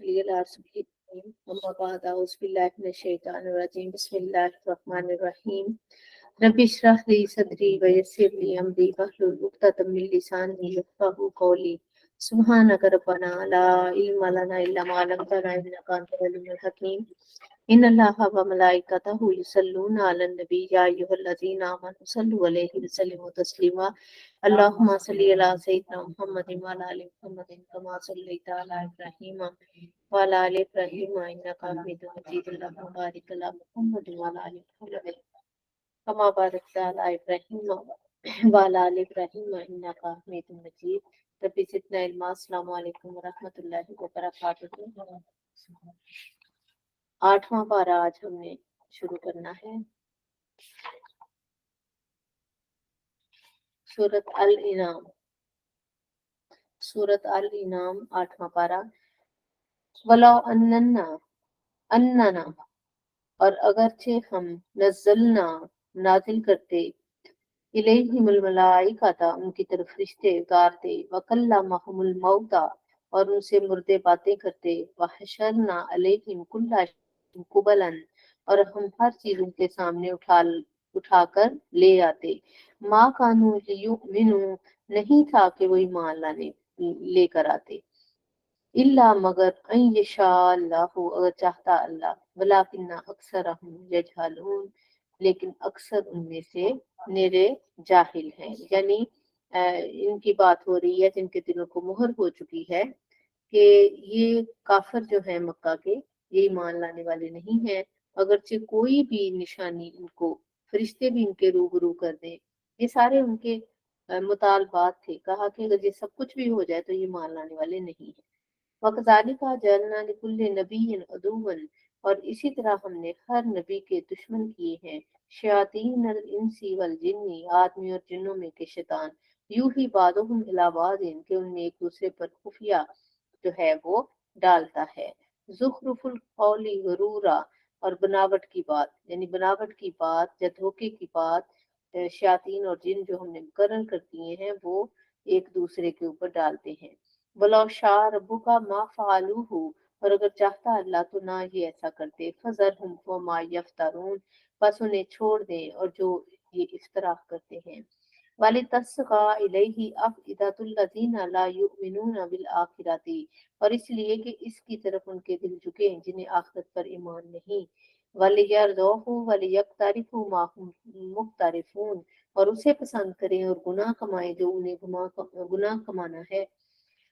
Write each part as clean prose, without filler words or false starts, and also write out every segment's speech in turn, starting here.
أما بعد أعوذ بالله من الشيطان الرجيم بسم الله الرحمن الرحيم رب اشرح لي صدري ويسر لي أمري واحلل عقدة من لساني يفقهوا قولي سبحانك ربنا لا علم لنا إلا ما علمتنا إنك أنت العليم الحكيم إن الله وملائكته يصلون على النبي يا أيها الذين آمنوا صلوا عليه وسلموا تسليما اللهم صل على سيدنا محمد وعلى آل محمد كما صليت على إبراهيم وعلى آل إبراهيم إنك حميد مجيد اللهم بارك على محمد وعلى آل محمد كما باركت على إبراهيم وعلى آل إبراهيم إنك حميد مجيد رب زدنا علما السلام علیکم ورحمۃ اللہ وبرکاتہ۔ 8واں پارہ آج ہم نے شروع کرنا ہے۔ سورۃ الانعام، سورۃ الانعام 8واں پارہ۔ ولو اننا اور اگرچہ ہم نزلنا نازل کرتے الیہم الملائکۃ ان کی طرف فرشتے اتارتے وکلمہم الموتیٰ اور ان سے مردے باتیں کرتے وحشرنا علیہم کل شیء قبلا اور ہم ہر چیز ان کے سامنے اٹھا کر لے آتے ما کانوا لیؤمنوا نہیں تھا کہ وہ ایمان لے کر آتے الا مگر ان یشاء اللہ اگر چاہتا اللہ ولکن اکثرہم یجہلون لیکن اکثر ان میں سے میرے جاہل ہیں، یعنی ان کی بات ہو رہی ہے جن کے دلوں کو مہر ہو چکی ہے کہ یہ کافر جو ہیں مکہ کے یہ ایمان لانے والے نہیں ہیں، اگرچہ کوئی بھی نشانی ان کو فرشتے بھی ان کے روبرو کر دیں، یہ سارے ان کے مطالبات تھے، کہا کہ اگر یہ سب کچھ بھی ہو جائے تو یہ مان لانے والے نہیں ہیں۔ وَكَذَلِكَ جَعَلْنَا لِكُلِّ نَبِيٍّ عَدُوًّا اور اسی طرح ہم نے ہر نبی کے دشمن کیے ہیں شیاطین الانس والجن آدمی اور جنوں میں کے شیطان یوحی بعضهم الی بعض کہ ان میں ایک دوسرے پر خفیہ جو ہے وہ ڈالتا ہے زخرف القول غرورا اور بناوٹ کی بات یعنی بناوٹ کی بات یا دھوکے کی بات شیاطین اور جن جو ہم نے مقرر کر دیے ہیں وہ ایک دوسرے کے اوپر ڈالتے ہیں وَلَوْ شَاءَ رَبُّكَ مَا فَعَلُوهُ اور اگر چاہتا اللہ تو نہ ہی ایسا کرتے فَذَرْهُمْ وَمَا يَفْتَرُونَ بس انہیں چھوڑ دیں اور جو یہ افتراء کرتے ہیں وَلِتَصْغَىٰ إِلَيْهِ أَفْئِدَةُ الَّذِينَ لَا يُؤْمِنُونَ بِالْآخِرَةِ اور اس لیے کہ اس کی طرف ان کے دل جھکے ہیں جنہیں آخرت پر ایمان نہیں وَلِيَرْضَوْهُ وَلِيَقْتَرِفُوا مَا هُمْ مُقْتَرِفُونَ اور اسے پسند کریں اور گناہ کمائیں جو انہیں گناہ کمانا ہے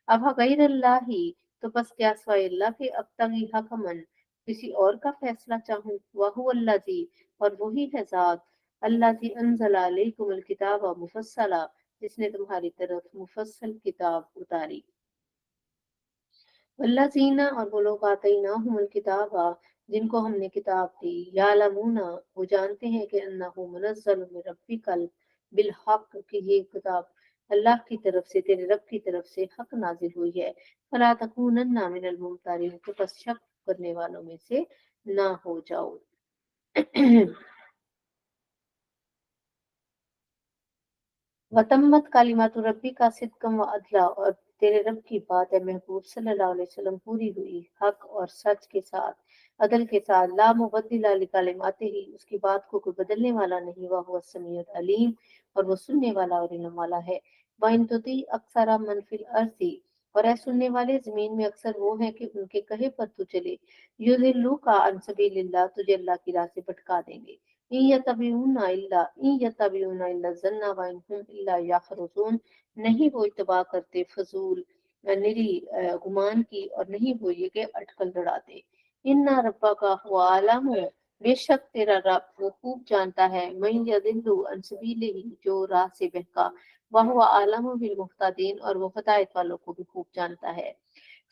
اب غیر اللہ ہی تو بس کیا سوائے اللہ کے ابتغی حکمن کسی اور کا فیصلہ چاہوں وہو الذی اور وہی ہے ذات الذی انزل علیکم الکتاب مفصلا جس نے تمہاری طرف مفصل کتاب اتاری والذین اور وہ لوگ آتیناہم الکتاب جن کو ہم نے کتاب دی یعلمون وہ جانتے ہیں کہ انہ منزل من ربک بالحق کہ یہ کتاب اللہ کی طرف سے تیرے رب کی طرف سے حق نازل ہوئی ہے فلا تکونن من الممترین تو پس شک کرنے والوں میں سے نہ ہو جاؤ وتمت کلمات ربی کا صدقم و عدلا اور تیرے رب کی بات ہے محبوب صلی اللہ علیہ وسلم پوری ہوئی حق اور سچ کے ساتھ عدل کے ساتھ لا مبدل لکلماتہ ہی اس کی بات کو کوئی بدلنے والا نہیں وہ السمیع العلیم اور وہ سننے والا اور علم والا ہے وَإِن تُطِعْ أَكْثَرَ مَنْ فِي الْأَرْضِ اور اے سننے والے زمین میں اکثر وہ ہیں کہ ان کے کہے پر تو چلے یضلوک عن سبیل اللہ تجھے اللہ کی راہ سے بھٹکا دیں گے إِن يَتَّبِعُونَ إِلَّا الظَّنَّ وَإِنْ هُمْ إِلَّا يَخْرُصُونَ نہیں وہ اتباع کرتے فضول نری گمان کی اور نہیں وہ یہ کہ اٹکل لڑاتے ان ربک هو عالم بے شک تیرا رب وہ خوب جانتا ہے من یضل عن سبیلہ جو راہ سے بہکا وہو عالم بالمہتدین اور وہ ہدایت والوں کو بھی خوب جانتا ہے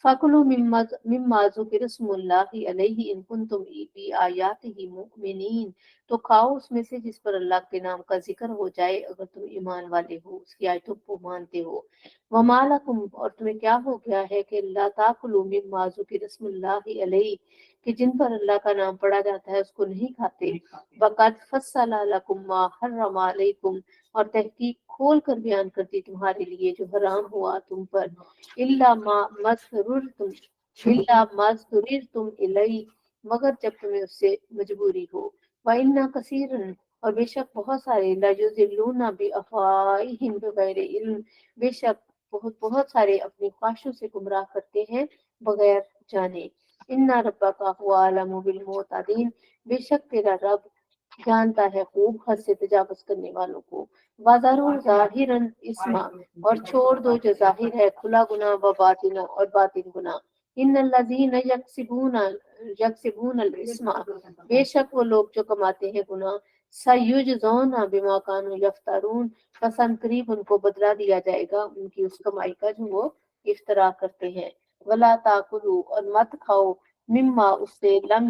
فَكُلُوا مِمَّا ذُكِرَ اسْمُ اللَّهِ عَلَيْهِ إِن كُنتُمْ بِآيَاتِهِ مُؤْمِنِينَ تو کھاؤ اس میں سے جس پر اللہ کے نام کا ذکر ہو جائے اگر تم ایمان والے ہو اس کی آیتوں کو مانتے ہو وَمَا لَكُمْ اور تمہیں کیا ہو گیا ہے کہ لا تَأْكُلُوا مِمَّا ذُكِرَ اسْمُ اللَّهِ عَلَيْهِ کہ جن پر اللہ کا نام پڑا جاتا ہے اس کو نہیں کھاتے وَقَدْ فَصَّلَ لَكُمْ مَا حَرَّمَ عَلَيْكُمْ اور تحقیق کھول کر بیان کرتی تمہارے لیے جو حرام ہوا تم پر إِلَّا مَا مَسْتُرِرْتُمْ इल्ला मज़्तुरिर तुम इलई, मगर जब तुम्हें उससे मजबूरी हो। वइन्ना कसीरन, और बेशक बहुत सारे, लायुज़िल्लूना बिअफ़वाहिहिम बिग़ैर इल्म, बेशक बहुत बहुत सारे अपनी ख्वाहिशों से गुमराह करते हैं बगैर जाने। इन्ना रब्बका हुवा अलमु बिल मुअतदीन, बेशक तेरा रब जानता है खूब हद से तजावुज करने वालों को। वाज़ारू ज़ाहिरन इस्मा, और छोड़ दो जो जाहिर है खुला गुनाह, व बातिना, और बातिन गुनाह। इन्नल्लज़ीना यक्सिबूनल इस्मा, बेशक वो लोग जो कमाते हैं गुनाह, सयुजज़ौना बिमा कानू यफ्तरून, बस करीब उनको बदला दिया जाएगा उनकी उस कमाई का जो वो इफ्तरा करते हैं। वला ताकुलू, और मत खाओ, मिम्मा उससे, लम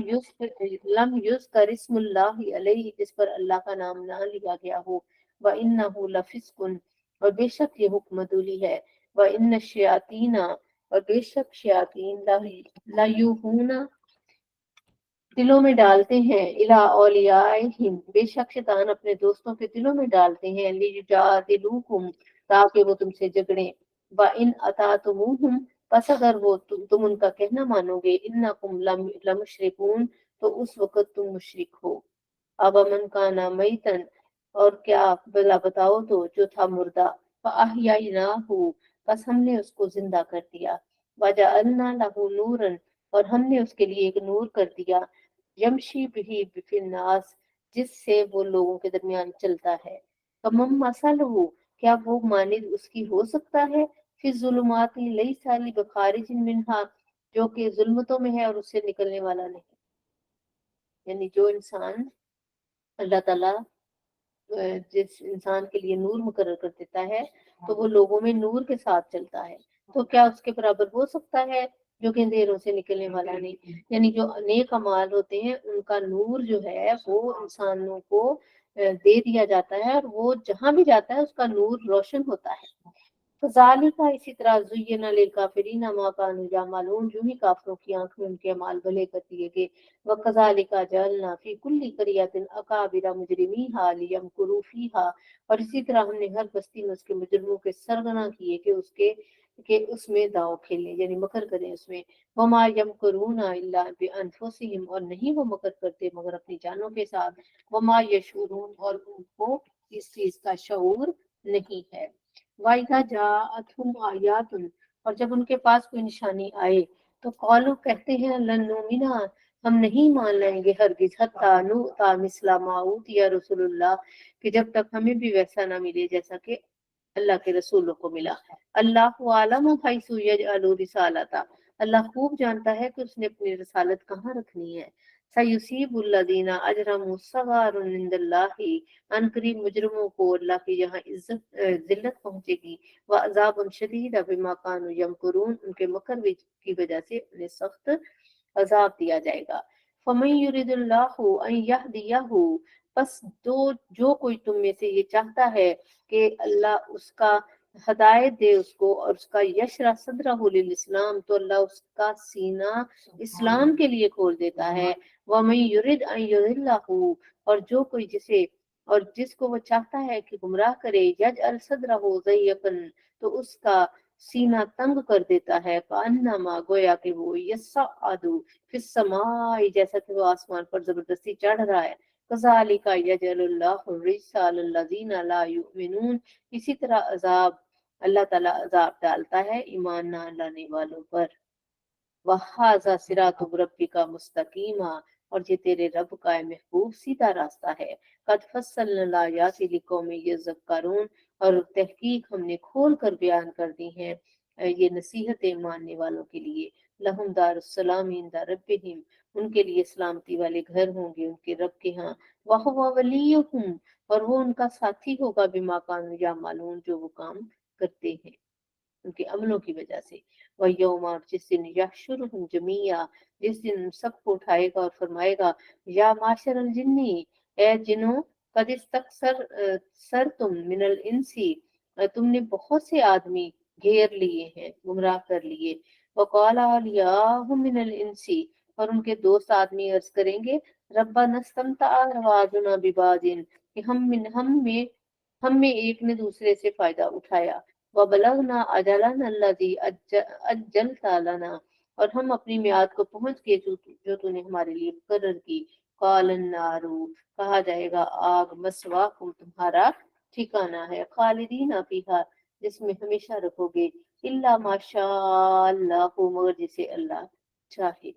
युज़कर इस्मुल्लाहि अलैहि, जिस पर अल्लाह का नाम ना लिया गया हो। व इन्नहु लफिस्कुन, और बेशक ये हुक्मतुली है। व इन्न शयातीना, और बेशक शयातीन, लायूहूना, दिलों में डालते हैं, इला औलियाहिम, बेशक शैतान अपने दोस्तों के दिलों में डालते हैं, लियुजादिलूकुम, ताकि वो तुमसे झगड़ें। व इन अतातुमुहुम, बस अगर वो तुम उनका कहना मानोगे, इन्नकुम लमुशरिकून, तो उस वक्त तुम मुशरिक हो। अब अमन का ना मैतन, और क्या भला बताओ तो जो था मुर्दा, फअहययनाहु, बस हमने उसको जिंदा कर दिया। वजअलना लहू नूरन, और हमने उसके लिए एक नूर कर दिया, यमशी बिही फिन्नास, जिससे वो लोगों के दरमियान चलता है। कमम मसलहु, क्या वो मानिद उसकी हो सकता है, फिर जुलुमाती लई साली बखारिज मिनहा, जो कि जुल्मतों में है और उससे निकलने वाला नहीं। यानी जो इंसान अल्लाह ताला जिस इंसान के लिए नूर मुकर्रर कर देता है, तो वो लोगों में नूर के साथ चलता है। तो क्या उसके बराबर हो सकता है जो कि अंधेरों से निकलने वाला नहीं। यानी जो नेक अमाल होते हैं उनका नूर जो है वो इंसानों को दे दिया जाता है, और वो जहां भी जाता है उसका नूर रोशन होता है। ज़ालिका, इसी तरह ज़ुय्यिना लिलकाफ़िरीना मा कानू यअमलून, यूं ही काफिरों की आंख में उनके अमाल भले कर दिए गए। व कज़ालिका जअलना फी कुल्ली क़रियतिन अकाबिरा मुजरिमीहा लियमकुरू फ़ीहा, और इसी तरह हमने हर बस्ती में उसके मुजरिमों के सरगना किए कि उसके के उसमें दांव खेलें, यानी मकर करें उसमें। वमा यमकुरूना इल्ला बिअनफुसिहिम, और नहीं वो मकर करते मगर अपनी जानों के साथ। वमा यशउरून, और उनको इस चीज का शऊर नहीं है। वाइदा जाअतहुम आयातुन, और जब उनके पास कोई निशानी आए तो कौलू कहते हैं, लन नुमिना, हम नहीं मान लेंगे हरगिज, हत्ता नुता मिस्ला मा उतिया रसूलुल्लाह, कि जब तक हमें भी वैसा ना मिले जैसा कि अल्लाह के रसूलों को मिला। अल्लाह आलम हैसु यजअलु रिसालता, अल्लाह खूब जानता है कि उसने अपनी रसालत कहाँ रखनी है। सयुसीबुल्लदीना अजरमु सगारुन इंदल्लाहि, अनकरीब मुजरिमों को अल्लाह की यहाँ जिल्लत पहुंचेगी। व अजाबुन शदीद बिमा कानू यमकुरून, उनके मकर की वजह से उन्हें सख्त अजाब दिया जाएगा। फमन युरिदुल्लाहु अन यहदियहु, बस दो जो कोई तुम में से ये चाहता है कि अल्लाह उसका हदायत दे उसको, और उसका यशरा सदरहु लिल इस्लाम, तो अल्लाह उसका सीना इस्लाम के लिए खोल देता है। वमन युरिद अन युदिल्लहु, और जो कोई जिसे और जिसको वो चाहता है कि गुमराह करे, यज अल सदरहु ज़य्यकन, तो उसका सीना तंग कर देता है। कान्नमा, गोया कि वो यस्सअदु फिस समाई, जैसा कि वो आसमान पर जबरदस्ती चढ़ रहा है। कज़ालिका यजअलुल्लाहु रिज्सा अलल्लज़ीना ला युमिनून, इसी तरह अजाब अल्लाह ताला अजाब डालता है ईमान ना लाने वालों पर। वहाजा सिरातु रब्बिका मुस्तकीमा, और ये तेरे रब का महबूब सीधा रास्ता है। कद फस्सलना आयाति लिकौमिन यज़क्करून, और तहकीक हमने खोल कर बयान कर दी हैं ये नसीहतें मानने वालों के लिए। लहुम दारुस्सलाम इंदा रब्बिहिम, उनके लिए सलामती वाले घर होंगे उनके रब के यहाँ। वहुवा वलियुहुम, और वो उनका साथी होगा, बिमा कानू यामालून, जो वो काम करते हैं उनके अमलों की वजह से। वह यौम, और जिस दिन यहशुरुहुम जमीया, जिस दिन सबको उठाएगा और फरमाएगा, या माशर अल जिन्नी, ए जिन्नो, कद सर तुम मिनल इंसी, तुमने बहुत से आदमी घेर लिए हैं, गुमराह कर लिए। वकाला अलियाहुम मिनल इंसी, और उनके दोस्त आदमी अर्ज करेंगे, रब्बा नस्तमता रवाजुना बिबादिन, कि हम में एक ने दूसरे से फायदा उठाया। वबलगना अजलन अल्लज़ी अज्जलता लना, اور ہم اپنی میعاد کو پہنچ گئے جو تو نے ہمارے لیے مقرر کی۔ قال النارو، کہا جائے گا آگ، مسواکم، تمہارا ٹھکانہ ہے، خالدین فیہا، جس میں ہمیشہ رکھو گے، الا ماشاء اللہ، مگر جسے اللہ چاہے۔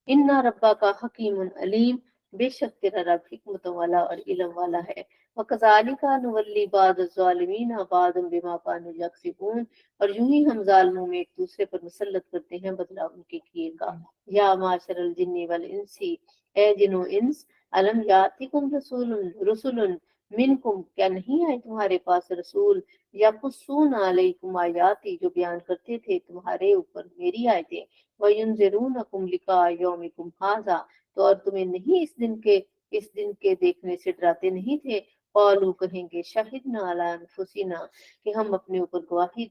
انا ربا کا حکیم علیم، بے شک تیرا رب حکمتوں والا اور علم والا ہے۔ وَكَذَلِكَ نُوَلِّي بَعْضَ الظَّالِمِينَ بَعْضًا بِمَا كَانُوا يَكْسِبُونَ، اور یوں ہی ہم ظالموں میں ایک دوسرے پر مسلط کرتے ہیں بدلہ ان کے کیے کا۔ یا معاشر الجن والانس، اے جن و انس، الم یاتکم رسول منکم، کیا نہیں آئے تمہارے پاس رسول، یقصون علیکم آیاتی، جو بیان کرتے تھے تمہارے اوپر میری آیتیں، وَيُنذِرُونَكُمْ لِقَاءَ يَوْمِكُمْ هَٰذَا، تو اور تمہیں نہیں اس دن کے دیکھنے سے ڈراتے نہیں تھے۔ قالوا، کہیں گے، شہدنا علی انفسنا، کہ ہم اپنے اوپر گواہی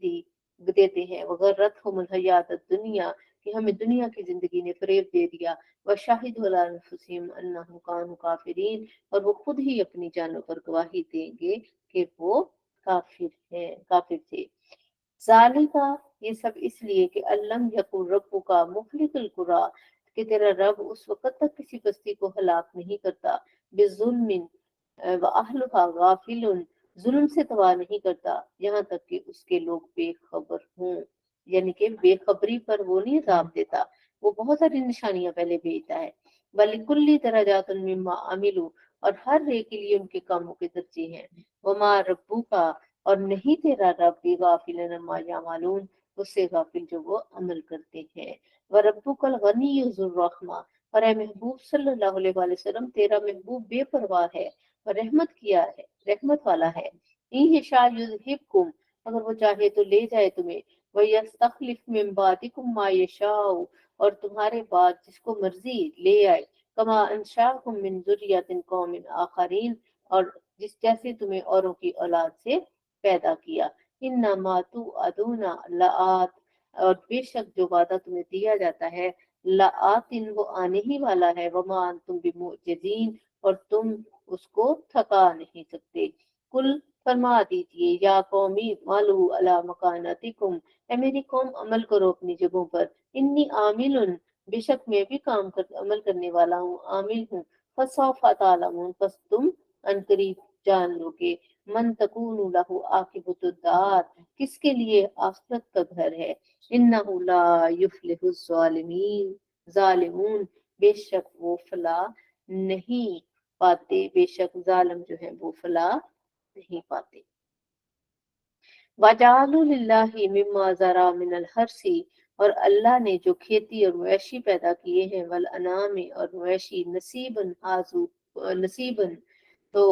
دیتے ہیں، وغرتہم الحیات الدنیا، کہ ہمیں دنیا کی زندگی نے فریب دے دیا، وشہدوا علی انفسہم انہم کانوا کافرین، اور وہ خود ہی اپنی جانوں پر گواہی دیں گے کہ وہ کافر تھے۔ ذالکا، یہ سب اس لیے کہ علم یکن ربو کا مخلق القرا، کہ تیرا رب اس وقت تک کسی بستی کو ہلاک نہیں کرتا، بظلم واہلھا غافل، ظلم سے تباہ نہیں کرتا یہاں تک کہ اس کے لوگ بے خبر ہوں، یعنی کہ بے خبری پر وہ نہیں عذاب دیتا، وہ بہت ساری نشانیاں پہلے بھیجتا ہے۔ وَلِكُلِّ دَرَجَاتٌ مِّمَّا عَمِلُوا، اور ہر ایک کے لیے ان کے کاموں کے درجے ہیں۔ وَمَا رَبُّكَ، اور نہیں تیرا رب بھی غافل عما یعملون، اس سے غافل جو وہ عمل کرتے ہیں۔ وَرَبُّكَ الْغَنِيُّ ذُو الرَّحْمَةِ، اور اے محبوب صلی اللہ علیہ وآلہ وسلم، تیرا محبوب بے پرواہ ہے اور رحمت والا ہے۔ إِن يَشَأْ يُذْهِبْكُمْ، اگر وہ چاہے تو لے جائے تمہیں، وَيَسْتَخْلِفْ مِن بَعْدِكُم مَّا يَشَاءُ، اور تمہارے بعد جس کو مرضی لے آئے، كَمَا أَنشَأَكُم مِّن ذُرِّيَّةِ قَوْمٍ آخَرِينَ، اور جیسے تمہیں اوروں کی اولاد سے پیدا کیا۔ انما توعدون لآت، اور بے شک جو وعدہ تمہیں دیا جاتا ہے، لآت، وہ آنے ہی والا ہے، وما انتم بمعجزین، اور تم اس کو تھکا نہیں سکتے۔ کل، فرما دیجئے، یا قومی مالو علی مکانتکم، اے میری قوم عمل کرو اپنی جگہوں پر، انی عامل، بے شک میں بھی عمل کرنے والا ہوں، عامل ہوں، فسوف تعلمون، پس تم عنقریب جان لو گے، من تکون لہ عاقبۃ الدار، کس کے لیے آخرت کا گھر ہے، انہ لا یفلح ظالمون، بے شک وہ فلاح نہیں پاتے، بے شک ظالم جو ہیں وہ فلاح نہیں پاتے۔ وَجَعَلُوا لِلَّهِ مِمَّا ذَرَأَ مِنَ الْحَرْثِ، اور اللہ نے جو کھیتی اور مویشی پیدا کیے ہیں، والانعام، اور مویشی، نصیباً، تو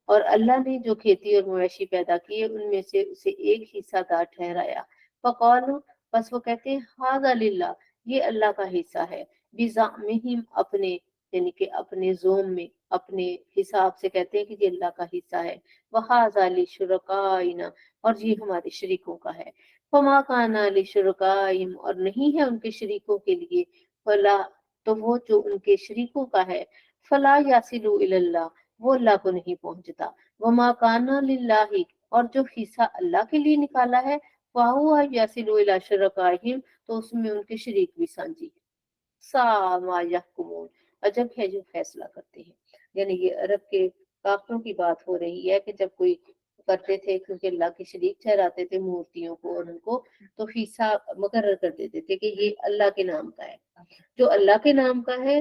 اور اللہ نے جو کھیتی اور مویشی پیدا کیے ان میں سے اسے ایک حصہ دار ٹھہرایا۔ فقالوا، بس وہ کہتے ہیں، ھذا للہ، یہ اللہ کا حصہ ہے، بزعمہم، اپنے، یعنی کہ اپنے زوم میں، اپنے حساب سے کہتے ہیں کہ یہ اللہ کا حصہ ہے، وھذا لشرکائنا، اور یہ ہمارے شریکوں کا ہے، فما کان لشرکائہم، اور نہیں ہے ان کے شریکوں کے لیے، فلا، تو وہ جو ان کے شریکوں کا ہے، فلا یصل الی اللہ، وہ اللہ کو نہیں پہنچتا، وما کان للہ، اور جو حصہ اللہ کے لیے نکالا ہے، فہو یصل الی شرکائہم، تو اس میں ان کے شریک بھی سانجی ہیں۔ سا ما یحکمون، عجب ہے جو فیصلہ کرتے ہیں، یعنی یہ عرب کے کافروں کی بات ہو رہی ہے کہ جب کوئی کرتے تھے، کیونکہ اللہ کے شریک ٹھہراتے تھے مورتیوں کو اور ان کو، تو حصہ مقرر کر دیتے تھے کہ یہ اللہ کے نام کا ہے، جو اللہ کے نام کا ہے،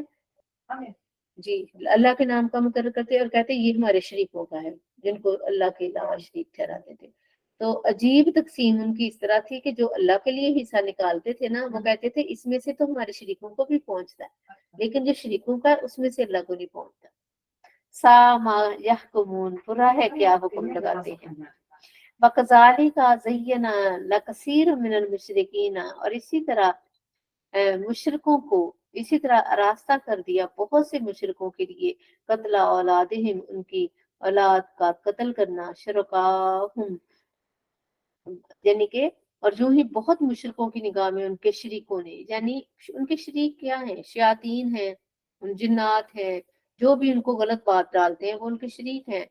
جی، اللہ کے نام کا مقرر کرتے اور کہتے یہ ہمارے شریکوں کا ہے، جن کو اللہ کے علاوہ شریک ٹھہراتے تھے۔ تو عجیب تقسیم ان کی اس طرح تھی کہ جو اللہ کے لیے حصہ نکالتے تھے نا، وہ کہتے تھے اس میں سے تو ہمارے شریکوں کو بھی پہنچتا ہے، لیکن جو شریکوں کا ہے اس میں سے اللہ کو نہیں پہنچتا۔ سا ما یحکمون، برا ہے کیا حکم لگاتے ہیں۔ وَكَذَلِكَ زَيَّنَ لَكَثِيرٌ مِّنَ الْمُشْرِكِينَ، اور اسی طرح آراستہ کر دیا بہت سے مشرکوں کے لیے، قتل اولادہم، ان کی اولاد کا قتل کرنا، شرکاہم، یعنی کہ، اور جو ہی بہت مشرکوں کی نگاہ میں ان کے شریکوں نے، یعنی ان کے شریک کیا ہیں، شیاطین ہیں، جنات ہیں، جو بھی ان کو غلط بات ڈالتے ہیں وہ ان کے شریک ہیں۔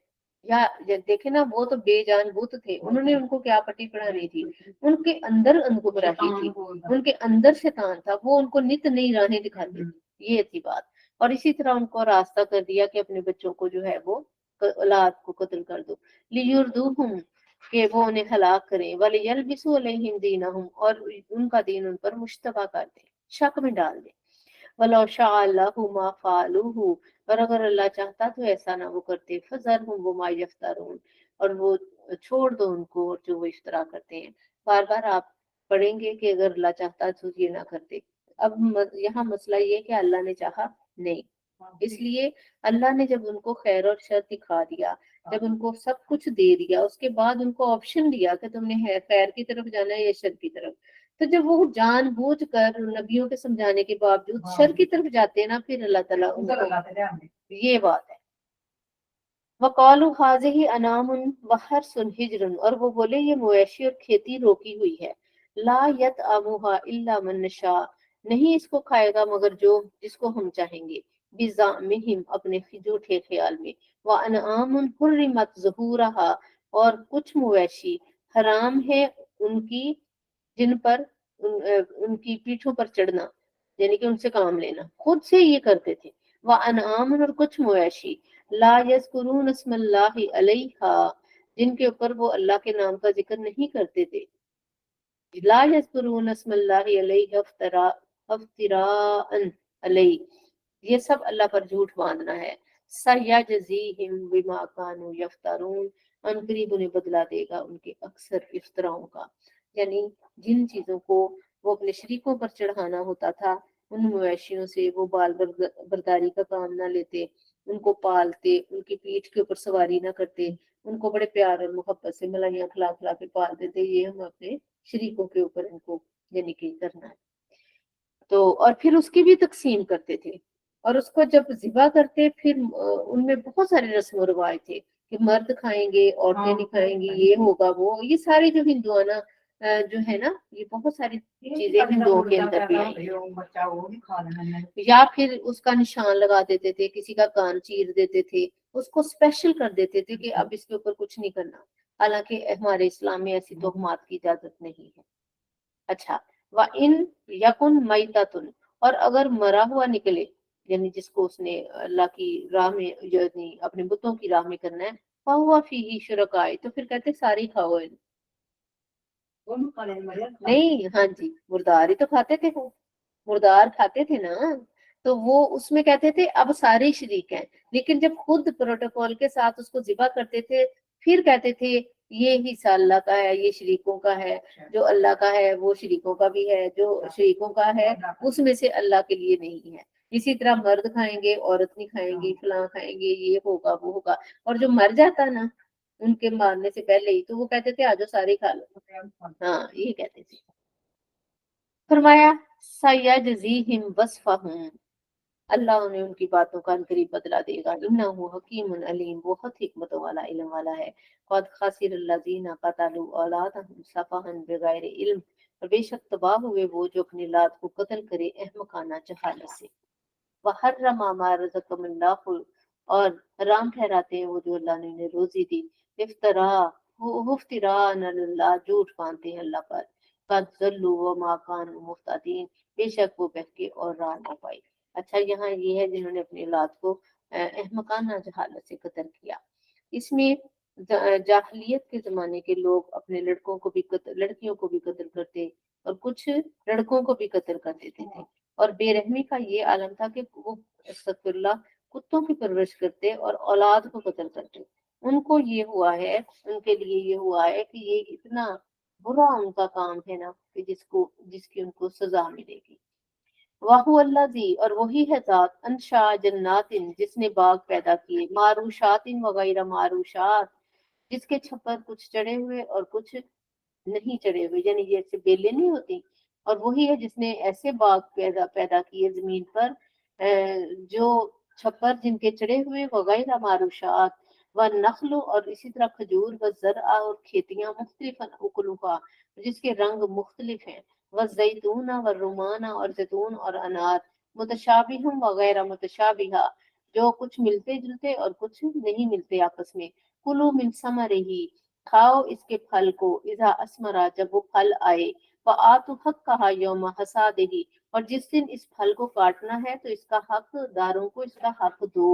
या देखे ना, वो तो बेजान भूत थे, उन्होंने उनको क्या पट्टी पढ़ानी थी, उनके अंदर अंधुगराही थी, उनके अंदर शैतान था, वो उनको नित नई राहें दिखाते थे, ये थी बात। और इसी तरह उनको रास्ता कर दिया कि अपने बच्चों को जो है वो औलाद को कत्ल कर दो, लियुर्दूहुम, कि वो उन्हें हलाक करें, वाले यलबिसु अलैहिम दीनहुम, और उनका दीन उन पर मुश्तबा कर दे, शक में डाल दे। वलो शाअल्लाहु मा फ़अलूहु, और अगर अल्लाह चाहता तो ऐसा ना वो करते, फज़रहुम वमा यफ्तरून, और वो छोड़ दो उनको और जो वो इफ्तरा करते हैं। बार बार आप पढ़ेंगे कि अगर अल्लाह चाहता तो ये ना करते। अब यहाँ मसला ये है कि अल्लाह ने चाहा नहीं, इसलिए अल्लाह ने जब उनको खैर और शर दिखा दिया, जब उनको सब कुछ दे दिया, उसके बाद उनको ऑप्शन दिया कि तुमने खैर की तरफ जाना है या शर की तरफ, तो जब वो जानबूझ कर नबियों के समझाने के बावजूद शर की तरफ जाते हैं ना, फिर अल्लाह ताला उनको, ये बात है। वकालू हाजिही अनामुन वहरसुन हिजरुन, और वो बोले ये मवेशी और खेती रोकी हुई है, ला यत अमुहा इल्ला मन नशा, नहीं इसको खाएगा मगर जो जिसको हम चाहेंगे, बिज़ामिहिम, अपने झूठे ख्याल में, व अनआमुन हुर्रिमत ज़ुहूरहा, और कुछ मवेशी हराम है उनकी, जिन पर उनकी पीठों पर चढ़ना, यानी कि उनसे काम लेना, खुद से ये करते थे। व अनआम, और कुछ मवेशी, ला यज़कुरून अस्मल्लाहि अलैहा, जिनके ऊपर वो अल्लाह के नाम का जिक्र नहीं करते थे, ला यज़कुरून अस्मल्लाहि अलैहा अफ्तिराअन अलैहि, ये सब अल्लाह पर झूठ बांधना है। सयजज़ीहिम बिमा कानू यफ्तरून, अनकरीब उन्हें बदला देगा उनके अक्सर इफ्तराओं का। यानी जिन चीजों को वो अपने शरीकों पर चढ़ाना होता था, उन मवेशियों से वो बाल बर्दारी का काम ना लेते, उनको पालते, उनकी पीठ के ऊपर सवारी ना करते, उनको बड़े प्यार और मोहब्बत से मलाइयाँ खिला खिला के पाल देते, ये हम अपने शरीकों के ऊपर इनको यानी कि करना है। तो और फिर उसकी भी तकसीम करते थे, और उसको जब ज़िबा करते फिर उनमें बहुत सारे रस्म व रिवाज थे कि मर्द खाएंगे, औरतें नहीं खाएंगी, ये होगा वो, ये सारे जो हिंदुआना जो है ना, ये बहुत सारी चीजें हिंदुओं के अंदर भी आई हैं। या फिर उसका निशान लगा देते थे, किसी का कान चीर देते थे, उसको स्पेशल कर देते थे कि अब इसके ऊपर कुछ नहीं करना, हालांकि हमारे इस्लाम में ऐसी तोहमात की इजाजत नहीं है। अच्छा, व इन यकुन मैततुन, और अगर मरा हुआ निकले, यानी जिसको उसने अल्लाह की राह में यानी अपने बुतों की राह में करना है, फहुवा फीही शुरकाए, तो फिर कहते सारी खाओ नहीं, हाँ जी, मुर्दार ही तो खाते थे वो, मुर्दार खाते थे ना, तो वो उसमें कहते थे अब सारे शरीक हैं, लेकिन जब खुद प्रोटोकॉल के साथ उसको जिबा करते थे, फिर कहते थे ये हिस्सा अल्लाह का है, ये शरीकों का है, जो अल्लाह का है वो शरीकों का भी है, जो शरीकों का है उसमें से अल्लाह के लिए नहीं है। इसी तरह मर्द खाएंगे, औरत नहीं खाएंगी, फलां खाएंगे, ये होगा वो होगा, और जो मर जाता ना उनके मारने से पहले ही, तो वो कहते थे आजो सारे खा लो, हाँ ये कहते थे। फरमाया सयजज़ीहिम वस्फहुम, अल्लाह उन्हें उनकी बातों का अनकरीब बदला देगा, इन्नहु हकीमुन अलीम, बहुत हिकमत वाला इल्म वाला है। क़द खसिर अल्लज़ीना क़तलू औलादहुम सफ़हन बिग़ैर इल्म, और बेशक तबाह हुए वो जो अपनी औलाद को कत्ल करे अहमकाना जहालत से। वहर्रमा मा रज़क़हुमुल्लाहु, और हराम ठहराते हैं वो जो अल्लाह ने उन्हें रोजी दी, इफ्तरा हुफ्तिरा अल्लाह, झूठ बांधते हैं अल्लाह पर, कद ज़ल्लू व मा कानू मुहतदीन, बेशक वो बहके और राह ना पाई। अच्छा, यहाँ ये है जिन्होंने अपनी औलाद को अहमकाना जहालत से कत्ल किया। इसमें जाहिलियत के जमाने के लोग अपने लड़कों को भी कत्ल, लड़कियों को भी कत्ल करते, और कुछ लड़कों को भी कत्ल कर देते थे। और बेरहमी का ये आलम था कि वो अस्तगफिरुल्लाह कुत्तों की परवरिश करते और औलाद को कत्ल करते। उनको ये हुआ है, उनके लिए ये हुआ है कि ये इतना बुरा उनका काम है ना, कि जिसकी उनको सजा मिलेगी। वाहु अल्लाजी, और वही है जात, अनशा जन्नातिन, जिसने बाग पैदा किए, मारूशातिन वगैरह मारूशात, जिसके छप्पर कुछ चढ़े हुए और कुछ नहीं चढ़े हुए, यानी जैसे बेलें नहीं होती, और वही है जिसने ऐसे बाग पैदा पैदा किए जमीन पर जो छप्पर जिनके चढ़े हुए, वगैरह मारूशात व नखलो, और इसी तरह खजूर व जरआ, और खेतियां मुख्तलिफन उकलुहा, जिसके रंग मुख्तलिफ हैं, व जैतूना व रुमाना, और जैतून और अनार, मुतशाबिहम वगैरह मुतशाबिहा, जो कुछ मिलते जुलते और कुछ नहीं मिलते आपस में, कुलू मिन समरिही, खाओ इसके फल को, इजा असमरा, जब वो फल आए, व आतु हक कहा यौम हसादिही, और जिस दिन इस फल को काटना है तो इसका हकदारों को इसका हक दो।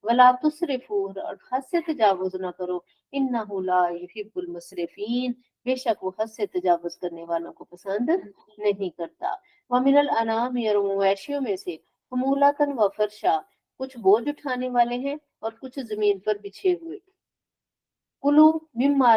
वला तुसरिफू, और हद से तजावुज न करो, इन्नहु ला युहिब्बुल मुसरिफीन, बेशक वो हद से तजावुज करने वालों को पसंद नहीं करता। वमिनल अनाम, और मवेशियों में से, हमूलतन व फरशा, कुछ बोझ उठाने वाले हैं और कुछ जमीन पर बिछे हुए। कुलू मिम्मा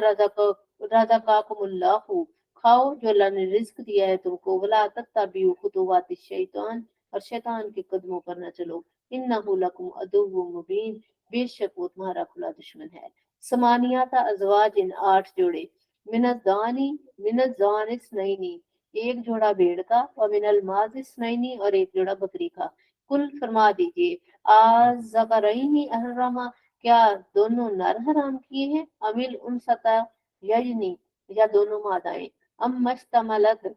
रज़क़कुमुल्लाहु, खाओ जो अल्लाह ने रिज्क दिया है तुमको। वला तत्तबिउ खुतुवाति शैतान, और शैतान के कदमों पर न चलो। इन्नहु लकुम अदुव्वुम मुबीन, बेशक वो तुम्हारा खुला दुश्मन है। समानियाता अज़वाजिन, 8 जोड़े। मिनज़ दानी इस्नैनी, एक जोड़ा भेड़ का, और मिनल माज़ इस्नैनी, और एक जोड़ा बकरी का। कुल फरमा दीजिए, आज़करैनी अहर्रमा, क्या दोनों नर हराम किए हैं, अमिल उन सता यजनी, या दोनों मादाएं, अम मश्तमलत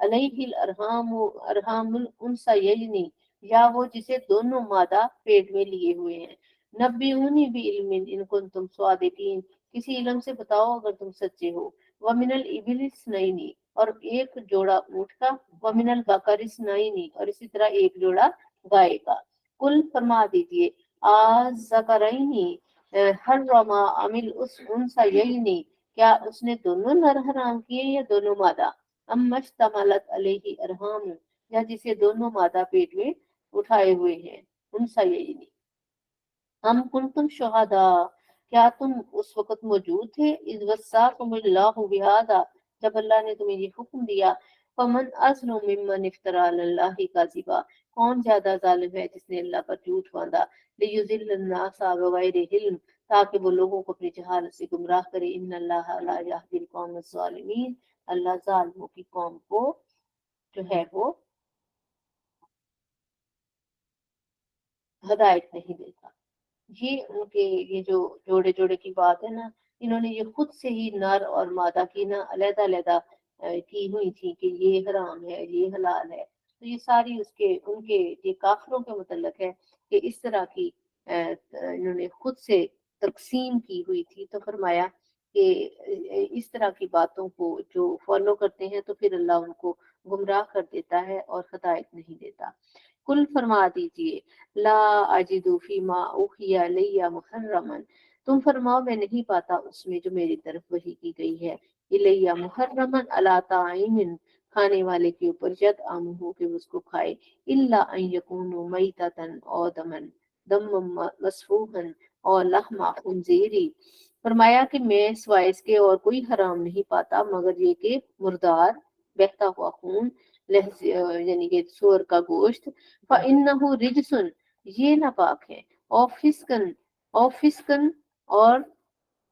अलैहिल अरहामुल उनसा यजनी, या वो जिसे दोनों मादा पेट में लिए हुए हैं। नब्बिऊनी भी इल्मिन इन कुंतुम स्वादिकीन, किसी इल्म से बताओ अगर तुम सच्चे हो। वमिनल इबिलिस नईनी, और एक जोड़ा ऊँट का। वमिनल बकरिस नईनी, और इसी तरह एक जोड़ा गाय का। कुल फरमा दीजिए, आज़करैनी हर्रमा अमिल उस उनसा यजनी, क्या उसने दोनों नर हराम किए या दोनों मादा। अम मश्तमलत अलैहि अरहाम, या जिसे दोनों मादा पेट में उठाए हुए हैं, उनसा यजनी। हम कुंतुम शुहदा, क्या तुम उस वक्त मौजूद थे, इस वस्साकुमुल्लाहु बिहादा, जब अल्लाह ने तुम्हें ये हुक्म दिया। फमन अज़लम मिम्मन इफ्तरा अलल्लाहि काज़िबा, कौन ज्यादा जालिम है जिसने अल्लाह पर झूठ बांधा। लियुज़िल्लन्नासा बिगैरि इल्म, ताकि वो लोगों को अपनी जहालत से गुमराह करे। इन्नल्लाहा ला यहदिल कौमज़-ज़ालिमीन, अल्लाह जालिमों की कौम को जो है वो हदायत नहीं देता। ये उनके, ये जो जोड़े जोड़े की बात है ना, इन्होंने ये खुद से ही नर और मादा की ना अलहदा अलहदा की हुई थी कि ये हराम है ये हलाल है। तो ये सारी उसके उनके ये काफिरों के मुतल्लक है कि इस तरह की इन्होंने खुद से तकसीम की हुई थी। तो फरमाया कि इस तरह की बातों को जो फॉलो करते हैं तो फिर अल्लाह उनको गुमराह कर देता है और हदायत नहीं देता। कुल फरमा दीजिए, ला अजिदु फीमा उहिया इलैया मुहर्रमन, तुम फरमाओ मैं नहीं पाता उसमें जो मेरी तरफ वही की गई है। इलैया मुहर्रमन अला ताइमिन, खाने वाले के ऊपर जद आम हो कि वो उसको खाए। इल्ला अन यकूनु मैततन और दमन, दम मसफूहन, और लहमा खंजीरी। फरमाया कि मैं सिवाय इसके और कोई हराम नहीं पाता मगर ये कि मुर्दार, बहता हुआ खून, यानी कि सूअर का गोश्त। फ़इन्नहु रिजसुन, ये नापाक है। ऑफिसकन, ऑफिसकन, और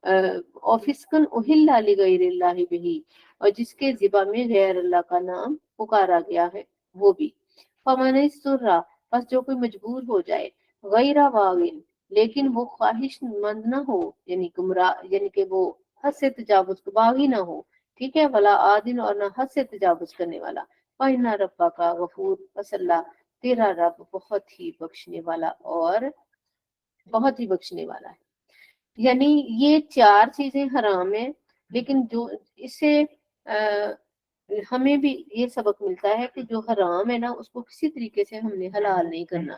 ऑफिसकन उहिल्ला लिगैरिल्लाहि बिही, और जिसके जिबा में गैर अल्लाह का नाम पुकारा गया है वो भी। फमन इस्तुर्रा, बस जो कोई मजबूर हो जाए, गैरा वागिन, लेकिन वो ख्वाहिशमंद न हो, यानी गुमराह, यानी कि वो हद से तजावुज बागी ना हो। ठीक है, वला आदिन, और ना हद से तजावुज करने वाला। वही रब्बा का गफूर, वसल्ला, तेरा रब बहुत ही बख्शने वाला और बहुत ही बख्शने वाला है। यानी ये 4 चीजें हराम है, लेकिन जो इससे हमें भी ये सबक मिलता है कि जो हराम है ना उसको किसी तरीके से हमने हलाल नहीं करना।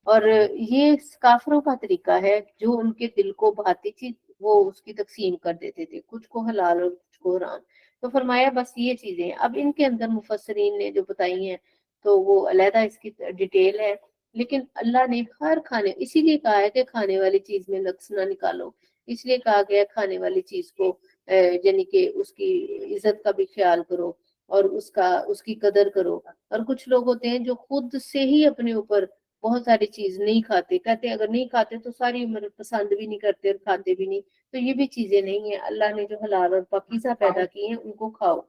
और ये काफिरों का तरीका है, जो उनके दिल को भाती थी वो उसकी तकसीम कर देते थे, कुछ को हलाल और कुछ को हराम। तो फरमाया बस ये चीजें अब इनके अंदर मुफस्सरीन ने जो बताई हैं तो वो अलहदा इसकी डिटेल है। लेकिन अल्लाह ने हर खाने, इसीलिए कहा है कि खाने वाली चीज में नक्स ना निकालो, इसलिए कहा गया खाने वाली चीज को यानी कि उसकी इज्जत का भी ख्याल करो और उसका उसकी कदर करो। और कुछ लोग होते हैं जो खुद से ही अपने ऊपर बहुत सारी चीज नहीं खाते, कहते अगर नहीं खाते तो सारी उम्र पसंद भी नहीं करते और खाते भी नहीं। तो ये भी चीजें नहीं है, अल्लाह ने जो हलाल और पाकीज़ा पैदा की है उनको खाओ,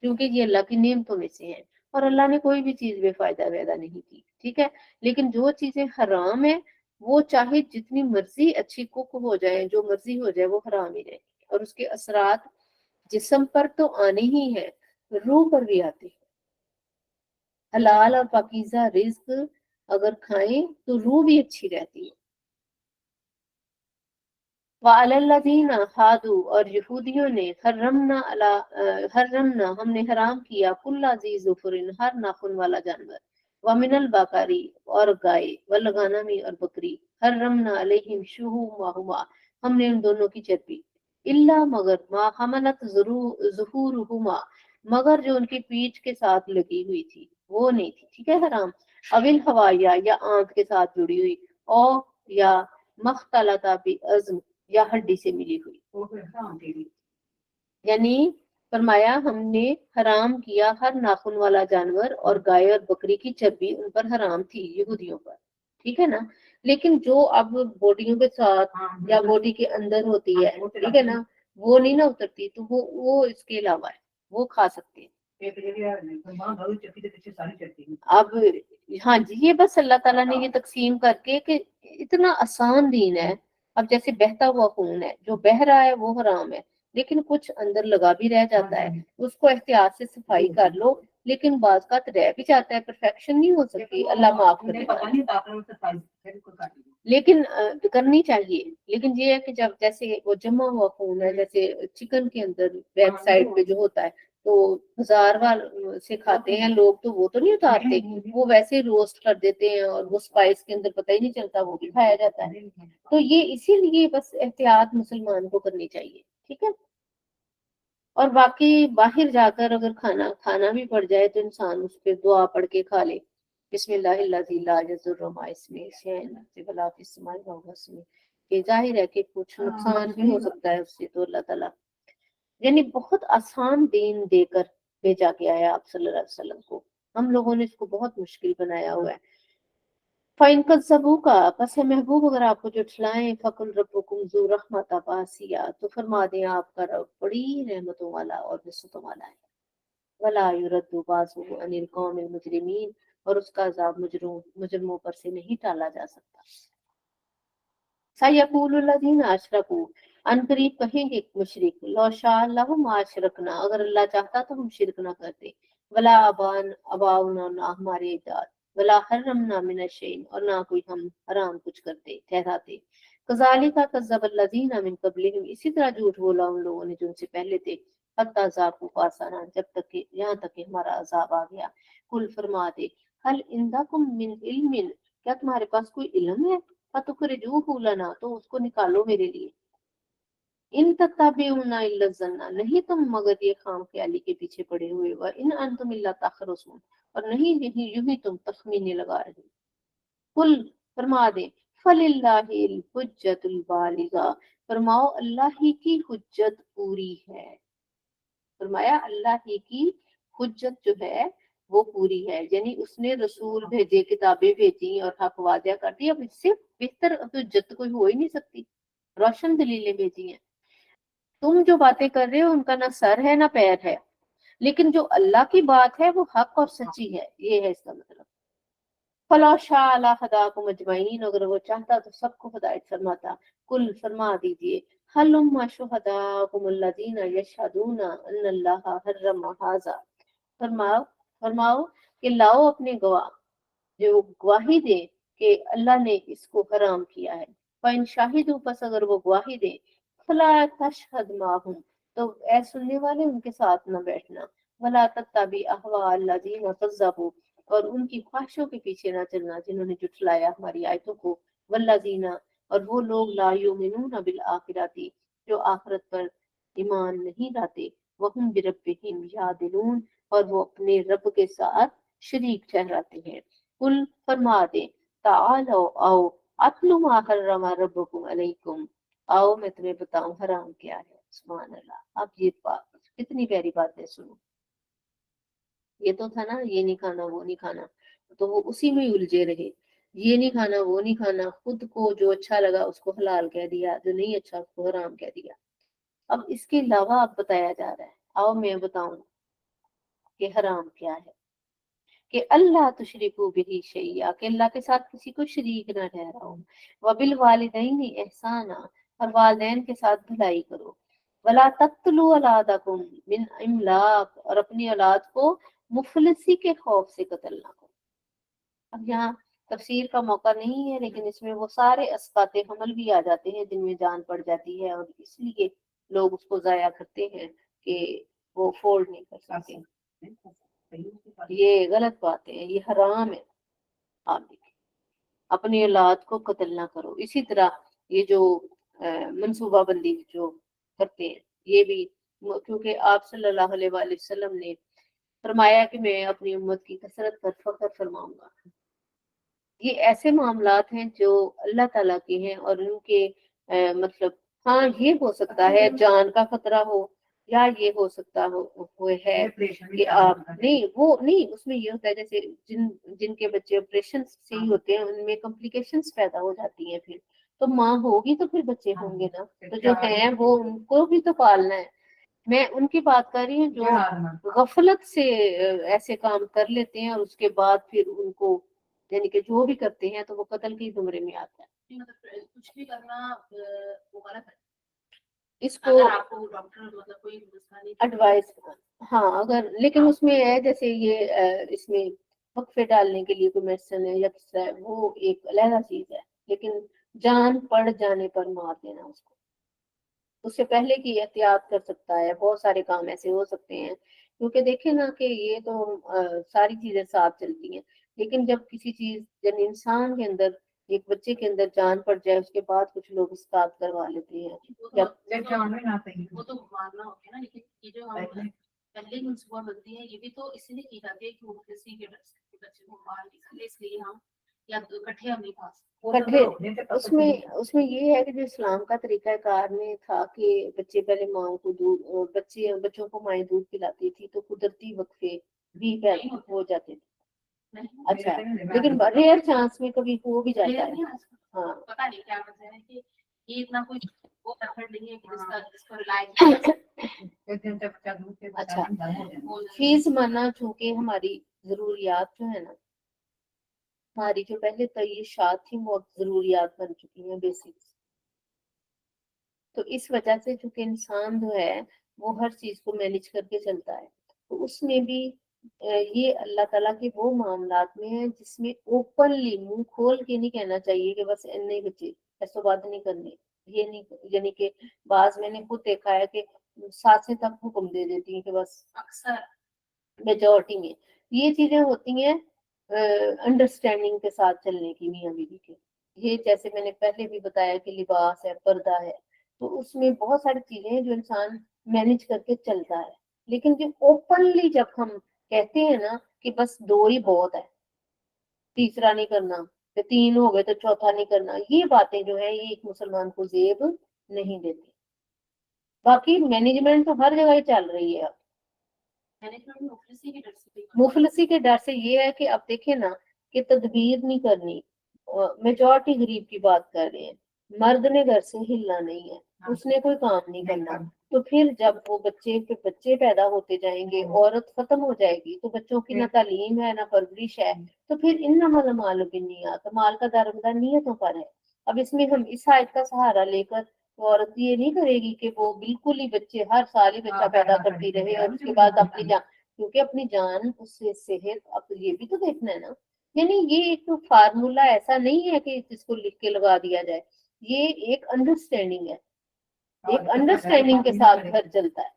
क्योंकि ये अल्लाह की नेमतों में से है। और अल्लाह ने कोई भी चीज बेफायदा पैदा नहीं की, ठीक है। लेकिन जो चीजें हराम है वो चाहे जितनी मर्जी अच्छी कुक हो जाए, जो मर्जी हो जाए, वो हराम ही रहेगी और उसके असरात जिस्म पर तो आने ही है, रूह पर भी आते हैं। हलाल और पाकीज़ा रिज्क अगर खाएं तो रूह भी अच्छी रहती है। वअलल्लज़ीना हादू, और यहूदियों ने हर्रमना हमने हराम किया कुल्ला ज़ी ज़ुफ़रिन हर नाखून वाला जानवर, व मिनल बकरी और गाय, वल गनमी और बकरी, हर्रमना अलैहिम शुहुमहुमा हमने उन दोनों की चर्बी, इल्ला मगर मा हमलत ज़ुहूरुहुमा मगर जो उनकी पीठ के साथ लगी हुई थी वो नहीं थी, ठीक है, हराम। अविल हवाया या आंत के साथ जुड़ी हुई, और या मख्तलता भी अज़्म या हड्डी से मिली हुई, यानी फरमाया हमने हराम किया हर नाखून वाला जानवर, और गाय और बकरी की चर्बी उन पर हराम थी यहूदियों पर, ठीक है ना। लेकिन जो अब बॉडियों के साथ या बॉडी के अंदर होती है, ठीक है ना, वो नहीं ना उतरती, तो वो इसके अलावा है, वो खा सकते हैं। अब हाँ जी, ये बस अल्लाह ताला ने ये तकसीम करके कि इतना आसान दीन है। अब जैसे बहता हुआ खून है, जो बह रहा है वो हराम है, लेकिन कुछ अंदर लगा भी रह जाता है, उसको एहतियात से सफाई कर लो, लेकिन बाज का रह भी जाता है, परफेक्शन नहीं हो सकती, अल्लाह माफ करे, लेकिन करनी चाहिए। लेकिन ये है कि जब जैसे वो जमा हुआ खून है, जैसे चिकन के अंदर बैक साइड पे जो होता है, तो बाजार वाल से खाते हैं लोग, तो वो तो नहीं उतारते, वो वैसे रोस्ट कर देते हैं, और वो स्पाइस के अंदर पता ही नहीं चलता, वो भी खाया जाता है। तो ये इसीलिए बस एहतियात मुसलमान को करनी चाहिए, ठीक है। और बाकी बाहर जाकर अगर खाना खाना भी पड़ जाए तो इंसान उस पर दुआ पढ़ के खा ले, बिस्मिल्लाहिल्लज़ी ला यज़ुर्रु इस्मिही शैअन फ़िल अर्ज़ि वला फ़िस समाई व हुवस समीउल, कि जाहिर है कि कुछ नुकसान भी हो सकता है उससे, तो अल्लाह ताला यानी बहुत आसान दीन देकर भेजा गया है आप सल्लल्लाहु अलैहि वसल्लम को। हम लोगों ने इसको बहुत मुश्किल बनाया हुआ है। फाइन कज़्ज़बू का बस है महबूब, अगर आपको जुटलाएं, फकुल रब्बुकुम ज़ू रहमत वासिया, तो फरमा दें आपका रब बड़ी रहमतों वाला और वसअतों वाला है। वला युरद्दु बासुहु अनिल कौमिल मुजरिमीन, और उसका अजाब मुजरिमों पर से नहीं टाला जा सकता। सयक़ूलुल्लज़ीना अशरकू, अनकरीब कहेंगे मुशरिक, लौ शाअ अल्लाहु मा अशरकना, अगर अल्लाह चाहता तो हम शिरक ना करते, वला अबाउना, ना हमारे अजदाद, वला हर्रमना मिन शैइन, और ना कोई हम हराम कुछ करते ठहराते। कज़ालिका कज़्ज़बल्लज़ीना मिन क़ब्लिहिम, इसी तरह झूठ बोला उन लोगों ने जो उनसे पहले थे, हत्ता ज़ाक़ू बासाना, जब तक कि यहाँ तक कि हमारा अजाब आ गया। कुल फरमा दे, हल इंदकुम मिन इल्मिन, क्या तुम्हारे पास कोई इल्म है, फतुखरिजूहु लना, तो उसको निकालो मेरे लिए। इन तत्तबिउना इल्ला ज़न्ना, नहीं तुम मगर ये खाम ख्याली के पीछे पड़े हुए, व इन अंतुम इल्ला तखरुसून, और नहीं नहीं यूं ही तुम तखमीने लगा रहे। कुल फरमा दे, फलिल्लाहिल हुज्जतुल बालिगा, फरमाओ अल्लाह ही की हुज्जत पूरी है। फरमाया अल्लाह ही की हुज्जत जो है वो पूरी है, यानी उसने रसूल भेजे, किताबें भेजी और हक वादा कर दी। अब इससे बेहतर हुज्जत कोई हो ही नहीं सकती, रोशन दलीलें भेजी हैं। तुम जो बातें कर रहे हो उनका ना सर है ना पैर है, लेकिन जो अल्लाह की बात है वो हक और सच्ची है, ये है इसका मतलब। फला शाह अला हदाकुम अजमईन, अगर वो चाहता तो सबको हिदायत फरमाता। कुल फरमा दीजिए, हलुम्मा शुहदाकुम अल्लज़ीना यशहदूना अन्नल्लाहा हर्रम हाज़ा, फरमाओ फरमाओ कि लाओ अपने गवाह जो गवाही दे कि अल्लाह ने इसको हराम किया है। फ़इन शाहिदू, बस अगर वो गवाही दे, फला तशहद माहुम, तो ऐ सुनने वाले उनके साथ न बैठना। वला तत्तबी अहवा अल्लज़ीना कज़्ज़बू, और उनकी ख्वाहिशों के पीछे ना चलना जिन्होंने जुटलाया हमारी आयतों को। वल्लज़ीना, और वो लोग ला युमिनूना बिल आखिरती, जो आखिरत पर ईमान नहीं लाते, वहुम बिरब्बिहिम यादिलून, और वो अपने रब के साथ शरीक ठहराते हैं। कुल फरमा दे, तालो आओ, अत्लु मा हर्रमा रब्बुकुम अलैकुम, आओ मैं तुम्हें बताऊं हराम क्या है। सुभान अल्लाह। अब ये बात कितनी प्यारी बात है, सुनो। ये तो था ना, ये नहीं खाना वो नहीं खाना, तो वो उसी में ही उलझे रहे, ये नहीं खाना वो नहीं खाना, खुद को जो अच्छा लगा उसको हलाल कह दिया, जो नहीं अच्छा उसको हराम कह दिया। अब इसके अलावा अब बताया जा रहा है, आओ मैं बताऊं कि हराम क्या है, कि अल्लाह तुशरिकू बिही शैया, कि अल्लाह के साथ किसी को शरीक न ठहराओ, वबिल वालिदैनि एहसाना, और वालिदैन के साथ भलाई करो, वला तक्तलू औलादकुम मिन इमलाक, और अपनी औलाद को मुफलिसी के खौफ से कत्ल ना करो। अब यहाँ تفسیر کا موقع نہیں ہے، لیکن اس میں وہ سارے اسقاط حمل بھی آ جاتے ہیں جن میں جان پڑ جاتی ہے، اور اس لیے لوگ اس کو ضائع کرتے ہیں کہ وہ فولڈ نہیں کر سکتے۔ یہ غلط بات ہے، یہ حرام ہے۔ آپ دیکھیں، اپنی اولاد کو قتل نہ کرو۔ اسی طرح یہ جو منصوبہ بندی جو کرتے ہیں، یہ بھی کیونکہ آپ صلی اللہ علیہ وآلہ وسلم نے فرمایا کہ میں اپنی امت کی کثرت پر فخر فرماؤں گا۔ یہ ایسے معاملات ہیں جو اللہ تعالیٰ کے ہیں، اور ان کے مطلب ہاں یہ ہو سکتا ہے جان کا خطرہ ہو، یا یہ ہو سکتا وہ ہے کہ آپ نہیں، وہ نہیں، اس میں یہ ہوتا ہے جیسے جن کے بچے آپریشن سے ہی ہوتے ہیں ان میں کمپلیکیشنز پیدا ہو جاتی ہیں، پھر تو ماں ہوگی تو پھر بچے ہوں گے نا، تو جو ہیں وہ ان کو بھی تو پالنا ہے۔ میں ان کی بات کر رہی ہوں جو غفلت سے ایسے کام کر لیتے ہیں، اور اس کے بعد پھر ان کو یعنی کہ جو بھی کرتے ہیں تو وہ قتل کے زمرے میں آتا ہے۔ کچھ بھی کرنا وہ غلط ہے، اس کو ڈاکٹر مطلب کوئی ایڈوائز، ہاں اگر، لیکن اس میں ہے جیسے یہ اس میں وقفے ڈالنے کے لیے کوئی میڈیسن ہے یا کس طرح، وہ ایک علیحدہ چیز ہے، لیکن جان پڑ جانے پر مار دینا اس کو، اس سے پہلے کی احتیاط کر سکتا ہے۔ بہت سارے کام ایسے ہو سکتے ہیں، کیونکہ دیکھیں نا کہ یہ تو ساری چیزیں ساتھ چلتی ہیں، لیکن جب کسی چیز یعنی انسان کے اندر، ایک بچے کے اندر جان پڑ جائے، اس کے بعد کچھ لوگ اسقاط کروا لیتے ہیں۔ وہ تو مارنا ہو گیا نا، لیکن یہ جو ہم پہلے منصوبہ بندی ہے، یہ بھی تو اس لیے کی جاتی ہے کہ وہ کسی کے بچے کو مار نہیں سکے، اس لیے ہم یا اکٹھے ہم نہیں کھا سکتے۔ اس میں یہ ہے کہ جو اسلام کا طریقہ کار میں تھا کہ بچے پہلے ماں کو دودھ، بچوں کو مائیں دودھ پلاتی تھی، تو قدرتی وقفے بھی ہو جاتے تھے۔ اچھا، لیکن ریئر چانس میں کبھی ہو بھی جاتا ہے۔ ہاں، پتا نہیں کیا وجہ ہے کہ یہ اتنا کوئی وہ میتھڈ نہیں ہے کہ جس کو ریلائز۔ اچھا، فیس مانا چونکہ ہماری ضروریات جو ہے نا، ہماری جو پہلے تعیشات تھی وہ اب ضروریات بن چکی ہیں، بیسکس، تو اس وجہ سے چونکہ انسان جو ہے وہ ہر چیز کو مینج کر کے چلتا ہے، تو اس میں بھی یہ اللہ تعالیٰ کے وہ معاملات میں ہے جس میں اوپنلی منہ کھول کے نہیں کہنا چاہیے کہ بس نہیں بچے ایسا بات نہیں کرنی، یہ نہیں، یعنی کہ بعض میں نے خود دیکھا ہے کہ ساتھ تک حکم دے دیتی ہیں کہ بس اکثر میجورٹی میں یہ چیزیں ہوتی ہیں انڈرسٹینڈنگ کے ساتھ چلنے کی میاں بیوی کے۔ یہ جیسے میں نے پہلے بھی بتایا کہ لباس ہے، پردہ ہے، تو اس میں بہت ساری چیزیں ہیں جو انسان مینج کر کے چلتا ہے، لیکن جو اوپنلی جب ہم کہتے ہیں نا کہ بس دو ہی بہت ہے، تیسرا نہیں کرنا، تین ہو گئے تو چوتھا نہیں کرنا، یہ باتیں جو ہے یہ ایک مسلمان کو زیب نہیں دیتی۔ باقی مینجمنٹ تو ہر جگہ ہی چل رہی ہے۔ مفلسی کے ڈر سے یہ ہے کہ اب دیکھیں نا کہ تدبیر نہیں کرنی، میجورٹی غریب کی بات کر رہے ہیں، مرد نے گھر سے ہلنا نہیں ہے، اس نے کوئی کام نہیں کرنا، تو پھر جب وہ بچے پیدا ہوتے جائیں گے، عورت ختم ہو جائے گی، تو بچوں کی نہ تعلیم ہے نہ پرورش ہے، تو پھر انما المال بالنیات، مال کا دارمدار نیتوں پر ہے۔ اب اس میں ہم اس آیت کا سہارا لے کر عورت یہ نہیں کرے گی کہ وہ بالکل ہی بچے ہر سال ہی بچہ پیدا کرتی رہے اور اس کے بعد اپنی جان، کیونکہ اپنی جان اس سے صحت، اب یہ بھی تو دیکھنا ہے نا، یعنی یہ ایک فارمولا ایسا نہیں ہے کہ جس کو لکھ کے لگا دیا جائے، یہ ایک انڈرسٹینڈنگ ہے، ایک انڈرسٹینڈنگ کے ساتھ گھر چلتا ہے،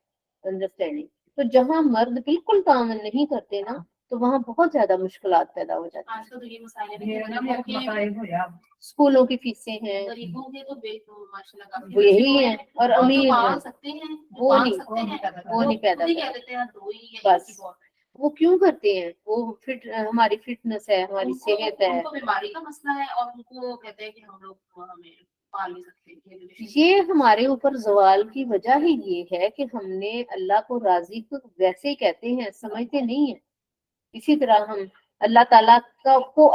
انڈرسٹینڈنگ۔ تو جہاں مرد بالکل تعاون نہیں کرتے نا، تو وہاں بہت زیادہ مشکلات پیدا ہو جاتی ہیں۔ آج کل تو یہ مسائل اسکولوں کی فیسیں ہیں، غریبوں کے تو ماشاءاللہ وہ یہی ہیں، اور امیر مانگ سکتے ہیں وہ نہیں پیدا کرتے ہیں، بس وہ کیوں کرتے ہیں؟ وہ ہماری فٹنس ہے، ہماری صحت ہے، ان کو بیماری کا مسئلہ ہے، اور ان کو کہتے ہیں کہ ہم لوگ ہمیں پال نہیں سکتے۔ یہ ہمارے اوپر زوال کی وجہ ہی یہ ہے کہ ہم نے اللہ کو راضی کو ویسے ہی کہتے ہیں، سمجھتے نہیں ہیں۔ اسی طرح ہم اللہ تعالیٰ کو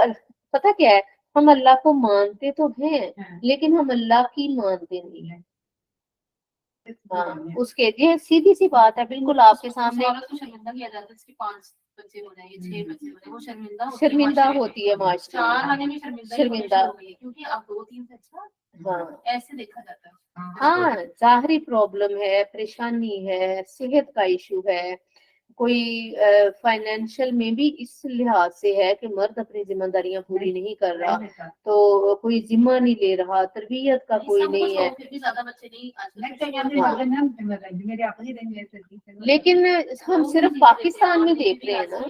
پتہ کیا ہے، ہم اللہ کو مانتے تو ہیں لیکن ہم اللہ کی مانتے نہیں ہیں۔ ہاں، اس کے یہ سیدھی سی بات ہے، بالکل آپ کے سامنے شرمندہ کیا جاتا ہے، اس کے 5 بچے ہو جائیں گے، 6 بچے ہو جائیں، وہ شرمندہ ہوتی ہے معاشرے 4 والے میں شرمندہ ہو گئی، کیونکہ اب 2-3 سے اچھا ہاں ایسے دیکھا جاتا ہے۔ ہاں، ظاہری پرابلم ہے، پریشانی ہے، صحت کا ایشو ہے، कोई फाइनेंशियल में भी इस लिहाज से है कि मर्द अपनी जिम्मेदारियां पूरी नहीं कर रहा, तो कोई जिम्मा नहीं ले रहा, तरबियत का कोई नहीं है। फिर भी ज्यादा बच्चे नहीं लेकिन हम सिर्फ पाकिस्तान में देख रहे हैं ना,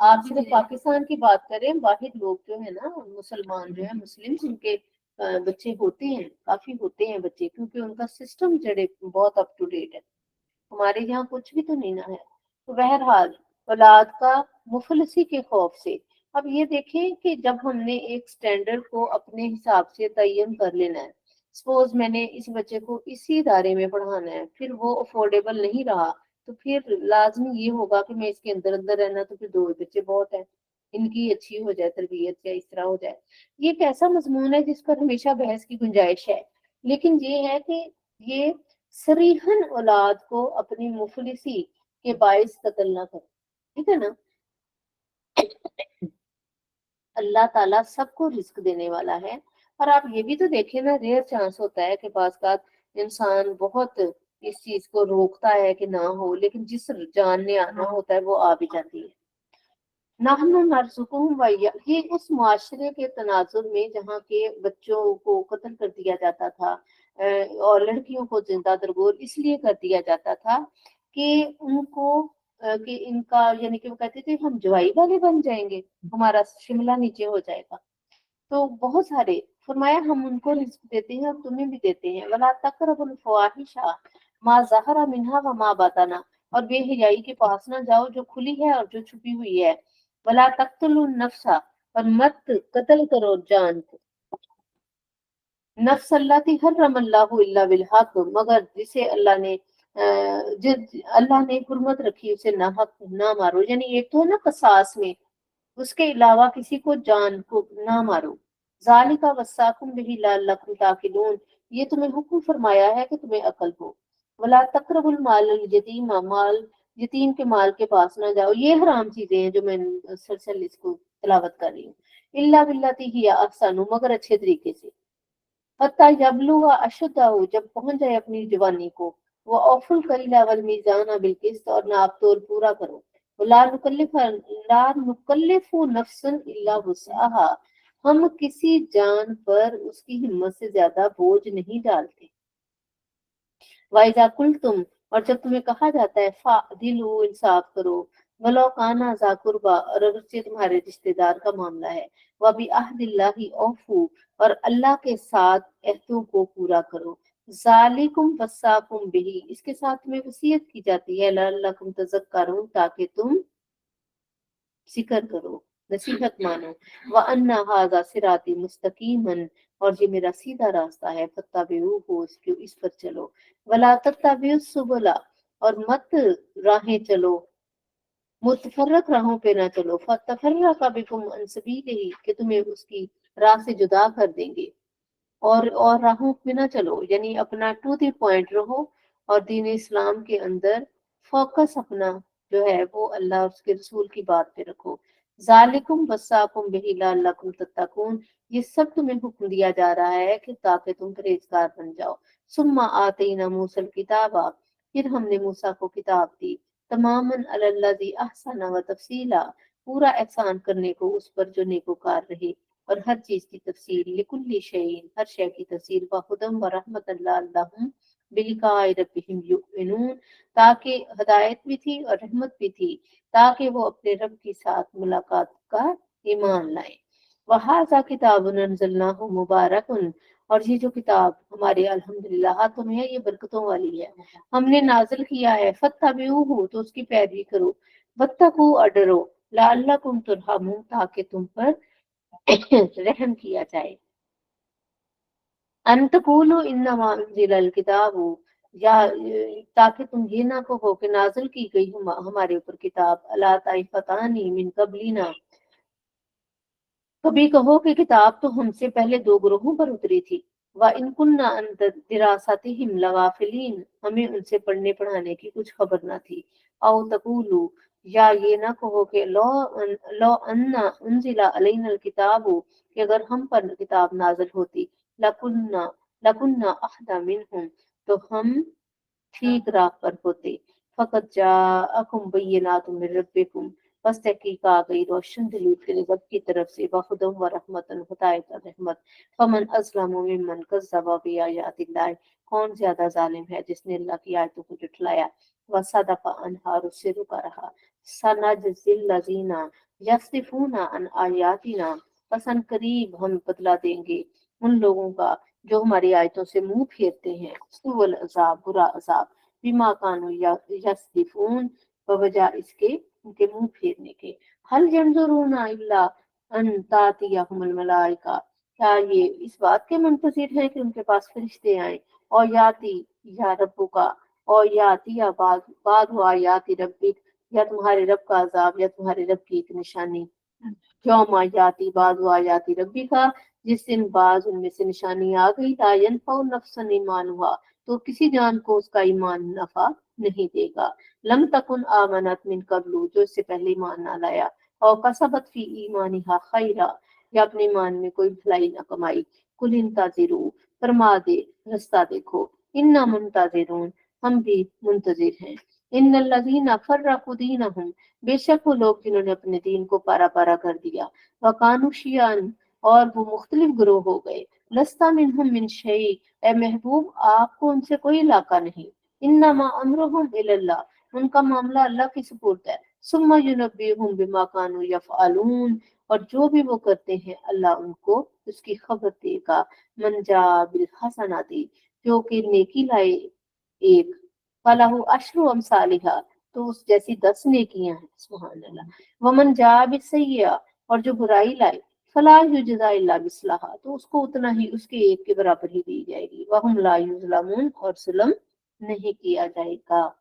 आप सिर्फ पाकिस्तान की बात करें, बाहर लोग जो है ना, मुसलमान जो है, मुस्लिम, जिनके बच्चे होते हैं, काफी होते हैं बच्चे, क्योंकि उनका सिस्टम जड़े बहुत अप टू डेट है। हमारे यहाँ कुछ भी तो नहीं ना है। तो बहरहाल औलाद का मुफलसी के खौफ से, अब ये देखें कि जब हमने एक स्टैंडर्ड को अपने हिसाब से तयन कर लेना है, सपोज मैंने इस बच्चे को इसी इदारे में पढ़ाना है, फिर वो अफोर्डेबल नहीं रहा, तो फिर लाजमी ये होगा कि मैं इसके अंदर अंदर रहना, तो फिर दो बच्चे बहुत है, इनकी अच्छी हो जाए तरबियत या इस तरह हो जाए। ये एक ऐसा मजमून है जिस पर हमेशा बहस की गुंजाइश है, लेकिन ये है कि ये सरीहन औलाद को अपनी मुफलिसी के बाइस कत्ल ना करे, ठीक है ना। अल्लाह ताला सबको रिस्क देने वाला है। और आप ये भी तो देखें ना, रेयर चांस होता है कि पास का इंसान बहुत इस चीज को रोकता है कि ना हो, लेकिन जिस जान ने आना होता है वो आ भी जाती है। नाहनु नरजुकुहुम व इय्या, ये उस मुआशरे के तनाजुर में जहाँ के बच्चों को कत्ल कर दिया जाता था, और लड़कियों को जिंदा दरगोर इसलिए कर दिया जाता था कि उनको कि इनका, यानी कि वो कहते थे हम जवाई वाले बन जाएंगे, हमारा शिमला नीचे हो जाएगा। तो बहुत सारे फरमाया हम उनको रिस्क देते हैं और तुम्हें भी देते हैं। वला तकरबुल फवाहिशा मा ज़हरा मिन्हा व मा बतना, और बेहयाई के पास ना जाओ जो खुली है और जो छुपी हुई है। वला तख्तुलुन नफ्सा, और मत कत्ल करो जान को। नफ्स अल्लाती हर्रमल्लाहु इल्ला बिल हक, मगर जिसे अल्लाह ने अल्लाह ने हुर्मत रखी उसे ना हक ना मारो, यानी एक तो है ना कसास में, उसके अलावा किसी को जान को ना मारो। जालिका वस्साकुम बिही लअल्लकुम ताकिलून, ये तुम्हें हुक्म फरमाया है कि तुम्हें अकल हो। वला तकरबुल माल यतीम, माल यतीम के माल के पास ना जाओ। ये हराम चीजें हैं जो मैं सलसल इसको तिलावत कर रही हूँ। इल्ला बिल्लती हिया अहसनु, मगर अच्छे तरीके से। हत्ता यबलुगा अशुद्धहु, जब पहुंच जाए अपनी जवानी को। वो औफुल कईला वल मीज़ान बिल किस्त, और नाप तोल पूरा करो। ला नुकल्लिफु नफ्सन इल्ला वुसअहा, हम किसी जान पर उसकी हिम्मत से ज्यादा बोझ नहीं डालते। वाइजा कुल तुम, और जब तुम्हें कहा जाता है फादिलु, इंसाफ करो। वलो काना जा कुर्बा, और अगरचे तुम्हारे रिश्तेदार का मामला है। वबी अहदिल्लाहि औफू, और अल्लाह के साथ अहदों को पूरा करो। जालिकुम वस्साकुम बिही, इसके साथ में वसीयत की जाती है, लअल्लकुम तज़क्करून, ताकि तुम जिक्र करो, नसीहत मानो। व अन्ना हाजा सिराती मुस्तकीमन, और ये मेरा सीधा रास्ता है, फत्तबिऊहु, इसके इस पर चलो। वला तत्तबिउ सुबुला, और मत राहें चलो, मुतफर्रक राहों पे ना चलो। फतफर्रका बिकुम अन सबीलिही, कि तुम्हें उसकी राह से जुदा कर देंगे। और राहों पे ना चलो, यानी अपना टू द पॉइंट रहो, और दीन इस्लाम के अंदर फोकस अपना जो है वो अल्लाह और उसके रसूल की बात पे रखो। जालिकुम वस्साकुम बिही लअल्लकुम तत्तकून, ये सब तुम्हें हुक्म दिया जा रहा है कि ताकि तुम परहेजगार बन जाओ। सुम्मा आतीना मूसल किताबा, फिर हमने मूसा को किताब दी। तमामन अलल्लज़ी अहसना व तफसीला, पूरा एहसान करने को उस पर जो नेकोकार रहे, और हर चीज की तफसीर, लिकुल्ली शैइन, हर शय की तफसीर, व हुदम व रहमतन लअल्लहुम बिलिकाइ रब्बिहिम युमिनून, ताकि हदायत भी थी और रहमत भी थी, ताकि वो अपने रब के साथ मुलाकात का ईमान लाए। वहाजा किताबुन अंज़लनाहु मुबारकुन, और ये जो किताब हमारे अल्हम्दुलिल्लाह हाथों में है, ये बरकतों वाली है, हमने नाजिल किया है। फत्तबिऊहु, तो उसकी पैरवी करो। वत्तकू, और डरो। लअल्लकुम तुरहमून, ताकि तुम पर रहम किया जाए। अंतकुलु इन्नमा उन्जिलल किताबु, या ताकि तुम ये ना कहो कि नाजिल की गई हमारे ऊपर किताब, अला ताइफतानी मिन कबलिना, कभी कहो कि किताब तो हमसे पहले दो ग्रोहों पर उतरी थी। व इन कुन्ना अन दिरासतिहिम लगाफिलीन, हमें उनसे पढ़ने पढ़ाने की कुछ खबर ना थी। औ तकूलू, या ये ना कहो कि लो अन्ना उन्जिला अलैनल किताबु, कि अगर हम पर किताब नाजिल होती, लकुन्ना लकुन्ना अहदा मिनहुम, तो हम ठीक राह पर होते। फकत जाअकुम बय्यिनातुम मिर रब्बिकुम, बस तहकीक आ गई रोशन दलील तेरे रब की तरफ से, वहुदम व रहमतन, हिदायत और रहमत। फमन अज़लमु मिम्मन कज़्ज़ब बिआयातिल्लाह, कौन ज्यादा जालिम है जिसने अल्लाह की आयतों को झुठलाया, व सदफ़ अन्हा, और उससे रुका रहा। सनजज़िल लज़ीना यसिफूना अन आयातिना, पसन करीब हम बदला देंगे उन लोगों का जो हमारी आयतों से मुंह फेरते हैं, सुअल अजाब, बुरा अजाब, बिमा कानू यस्दिफून, बवजह इसके उनके मुंह फेरने के। हल यंजुरूना इल्ला अन तातियहुमुल मलाइका, क्या ये इस बात के मुंतजिर है कि उनके पास फरिश्ते आए, और याती या रब्बू का, और याती या बाद हुआ याती रब्बिक, या तुम्हारे रब का अजाब, या तुम्हारे रब की एक निशानी। यौम आयाती बाद आयाती रब्बी का, जिस दिन बाज उनमें से निशानी आ गई, ला यनफउ नफ्सन ईमान हुआ, तो किसी जान को उसका ईमान नफा नहीं देगा। लम तकुन आमनत मिन कबलू, जो इससे पहले ईमान ना लाया, और कसबत फी ईमानिहा खैरा, या अपने ईमान में कोई भलाई न कमाई। कुल इंतजिरू, फरमा दे रास्ता देखो, इन्ना मुंतजिरून, हम भी मुंतजिर हैं। इन्नल्लज़ीना फर्रक़ू दीनहुम, बेशक वो लोग जिन्होंने अपने दीन को पारा पारा कर दिया, वकानु शियान, और वो मुख्तलिफ ग्रोह हो गए। लस्ता मिनहुम मिन शै, ए महबूब आपको उनसे कोई इलाका नहीं। इन्नमा अमरुहुम इलल्लाह, उनका मामला अल्लाह की सुपुर्द है। सुम्मा युनब्बिहुम बिमा कानू यफअलून, और जो भी वो करते हैं अल्लाह उनको उसकी खबर देगा। मन जा बिल हसनाती, जो कि नेकी लाए एक, फलहु अशरु अमसालिहा, तो उस जैसी 10 नेकियां हैं, सुभान अल्लाह। वमन जा बिसय्या, और जो बुराई लाए, फला युजजा इल्ला बिस्लाहा, तो उसको उतना ही उसके एक के बराबर ही दी जाएगी। वहुम ला युजलमून, और जुल्म नहीं किया जाएगा।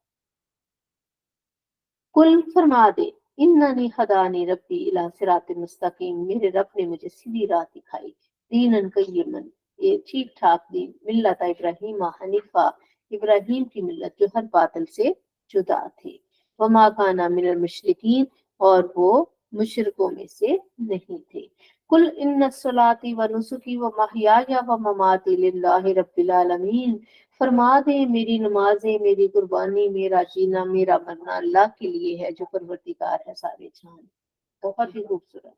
कुल फरमा दे, इन्ननी हदानी रब्बी इला सिरातिल मुस्तकीम, मेरे रब ने मुझे सीधी राह दिखाई। दीनन कय्यमन, ये ठीक ठाक दीन, मिल्लत इब्राहीम हनीफा, इब्राहिम की मिल्लत जो हर बातिल से जुदा थी। वमा काना मिनल मुशरिकीन, और वो मुशरिकों में से नहीं थे। कुल इन्न सलाती व नुसुकी व महयाया व ममाती लिल्लाहि रब्बिल आलमीन, फरमा दे मेरी नमाजें, मेरी कुर्बानी, मेरा जीना, मेरा मरना अल्लाह के लिए है जो परवरदिगार है सारे जहान। बहुत ही खूबसूरत।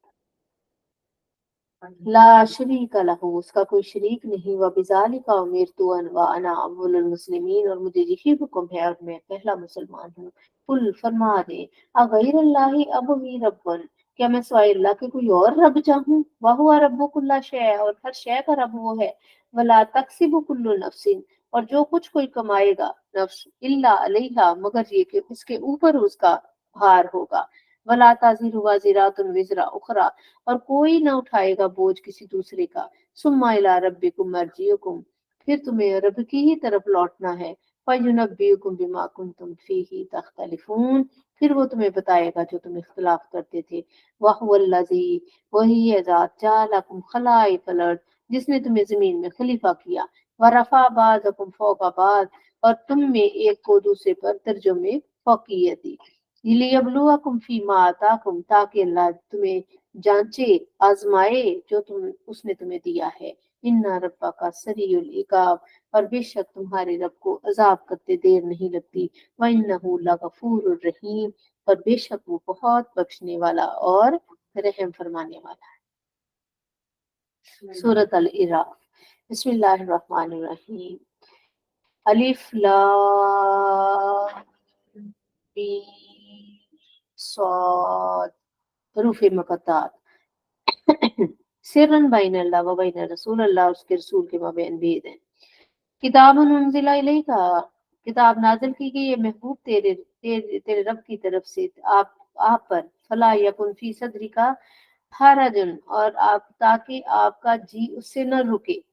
ला शरीक लहू, उसका कोई शरीक नहीं। व बिजालिका उमिरतु व अना अव्वलुल मुस्लिमीन, और मुझे यही हुक्म है और मैं पहला मुसलमान हूँ। कुल फरमा दे, अगैरुल्लाहि अबगी रब्बन, क्या मैं सिवाय अल्लाह के कोई और रब चाहूँ। वहुवा रब्बु कुल्ला शै, और हर शै का रब वो है। वला तक्सिबु कुल्लु नफ्सिन, और जो कुछ कोई कमाएगा नफ्स, इल्ला अलैहा, मगर ये कि उसके ऊपर उसका भार होगा। वला ताजिरु वाजिरातुन विजरा उखरा, और कोई ना उठाएगा बोझ किसी दूसरे का। सुम्मा इला रब्बिकुम मर्जिउकुम, फिर तुम्हें रब की ही तरफ लौटना है। फयुनब्बिउकुम बिमा कुंतुम फीही तख्तलिफून, फिर वो तुम्हें बताएगा जो तुम इख्तिलाफ करते थे। वहुवल्लज़ी, वही है ज़ात, जअलकुम खलाइफल अर्द, जिसने तुम्हें जमीन में खलीफा किया। वरफा बाज़कुम फौका बाज़, और तुम में एक को दूसरे पर दर्जों में फौकियत दी। लियब्लुवकुम फीमा आताकुम, ताकि अल्लाह तुम्हें जांचे, आजमाए जो उसने तुम्हें दिया है। इन्ना रब्बा का सरीउल इकाब, और बेशक तुम्हारे रब को अजाब करते देर नहीं लगती। व इन्नहु लगफूरुर रहीम, और बेशक वो बहुत बख्शने वाला और रहम फरमाने वाला है। सूरत अल इराफ, बिस्मिल्लाहिर रहमानिर रहीम। अलिफ लाम मीम स्वाद, हरूफ मुक़त्तआत। सिर्रन बैन अल्लाह व बैन रसूल, अल्लाह उसके रसूल के माबैन भेद है। किताबुन उन्जिला इलैका, किताब नाज़िल की गई है महबूब तेरे रब की तरफ से आप पर। फला यकुन फी सदरिका हरजुन, और आप ताकि आपका जी उससे न रुके।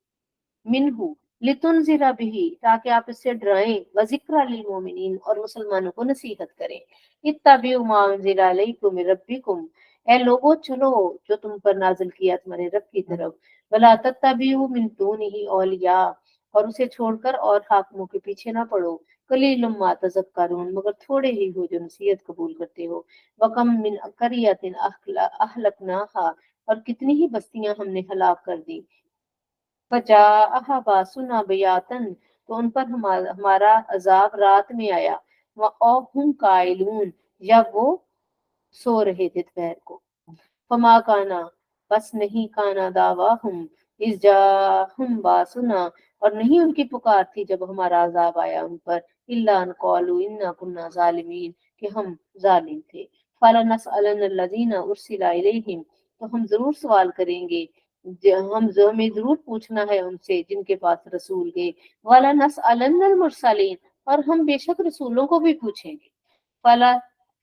मिनहु लितुनज़िरा बिही, ताकि आप इससे डराएं। व ज़िक्रा लिल मोमिनीन, और मुसलमानों को नसीहत करें। इत्तबिउ मा उन्ज़िला इलैकुम मिर रब्बिकुम, ए लोगो चलो जो तुम पर नाजिल किया तुम्हारे रब की तरफ। वला तत्तबिउ मिन दूनिही औलिया, और उसे छोड़कर और हाकिमों के पीछे ना पड़ो। कलीलुम मा तज़क्करून, मगर थोड़े ही हो जो नसीहत कबूल करते हो। वकम मिन करियतिन अहलकनाहा, और कितनी ही बस्तियां हमने हलाक कर दी। फजाअहा बासुना बयातन, तो उन पर हमारा अजाब रात में आया। वहुम काइलून, या वो सो रहे थे दोपहर को। फमा काना, बस नहीं काना दावाहुम इस जाहुम बासुना, और नहीं उनकी पुकार थी जब हमारा अजाब आया उन पर, इल्ला अन कालू इन्ना कुन्ना जालिमीन, कि हम जालिम थे। फला नसअलन अल्लज़ीना उरसिला इलैहिम, तो हम जरूर सवाल करेंगे, हमें जरूर पूछना है उनसे जिनके पास रसूल गए। वाला नसअलन अल मुरसलीन, और हम बेशक रसूलों को भी पूछेंगे। फला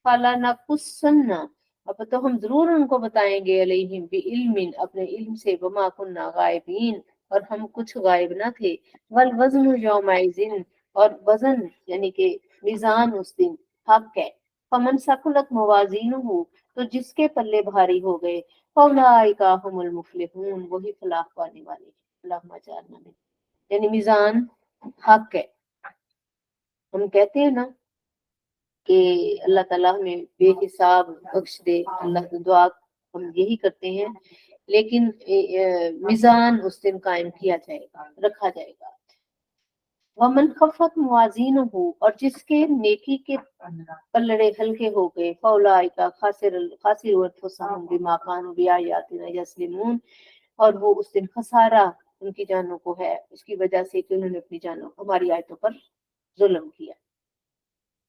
फला नकुस्सन्ना, अब तो हम जरूर उनको बताएंगे, अलैहिम बि इल्मिन, अपने इल्म से, वमा कुन्ना गायबीन, और हम कुछ गायब ना थे। वल वज़नु यौमइज़िन, और वजन यानी कि मीज़ान उस दिन हक है। फमन सकुलत मवाज़ीनुहु, तो जिसके पल्ले भारी हो गए, फौलाइका हुमुल मुफलिहून, वही फलाह पाने वाले हैं। अल्लाहुम्मा जअलना मिन, यानी मीज़ान हक है। हम कहते हैं ना कि अल्लाह ताला हमें बेहिसाब बख्श दे, अल्लाह से दुआ हम यही करते हैं, लेकिन मिजान उस दिन कायम किया जाएगा, रखा जाएगा। वमन खफत मुआजीन हो, और जिसके नेकी के पल्लड़े हल्के हो गए, फौलाइका खासिर बिमा कानू बिआयातिना यस्लिमून, और वो उस दिन खसारा उनकी जानों को है, उसकी वजह से कि उन्होंने अपनी जानों हमारी आयतों पर जुल्म किया,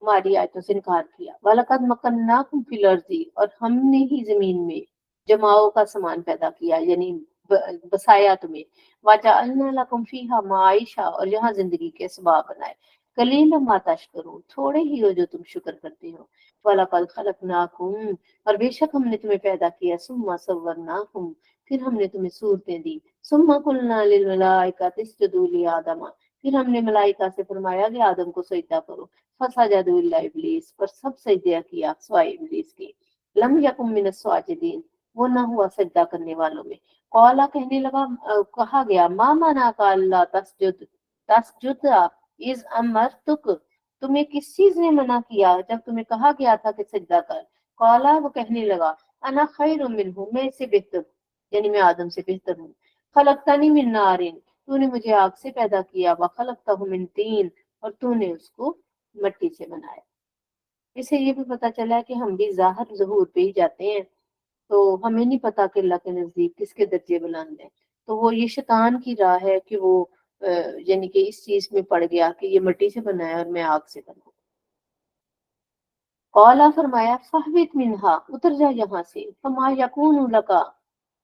हमारी आयतों से इनकार किया। वलकद मकन्नाकुम फिल अर्दी, और हमने ही जमीन में जमाओ का सामान पैदा किया, यानी बसाया तुम्हें। वजअलना लकुम फीहा माइशा, और यहाँ जिंदगी के असबाब बनाए। कलीलन मा तशकुरून, थोड़े ही हो जो तुम शुक्र करते हो। वलकद खलकनाकुम, और बेशक हमने तुम्हें पैदा किया। सुम्मा सव्वरनाकुम, फिर हमने तुम्हें सूरतें दी। सुम्मा कुलना लिल मलाइकाति इसजुदू लि आदम, फिर हमने मलाइका से फरमाया कि आदम को सजदा करो। फसजदू इल्ला इब्लीस, पर सब सजदा किया सिवाय इब्लीस के। लम यकुम मिनस साजिदीन, वो ना हुआ सजदा करने वालों में। कौला, कहने लगा, कहा गया, मा मना का अल्लाह तसजुद तसजुदा इज अमरतुक, तुम्हें किस चीज ने मना किया जब तुम्हें कहा गया था कि सजदा कर। कौला, वो कहने लगा, अना खैरुम मिन्हु, मैं इससे बेहतर, यानी मैं आदम से बेहतर हूँ। खलकतनी मिन नारिन, तूने मुझे आग से पैदा किया। व खलकतहु मिन तीन, और तूने उसको मिट्टी से बनाया। इससे ये भी पता चला है कि हम भी ज़ाहिर ज़हूर पे ही जाते हैं, तो हमें नहीं पता कि अल्लाह के नजदीक किसके दर्जे बुलंद है। तो वो ये शैतान की राह है कि वो यानी कि इस चीज में पड़ गया कि ये मिट्टी से बना है और मैं आग से बना। कौला, फरमाया, फहबित मिनहा, उतर जा यहाँ से। फमा यकून लका,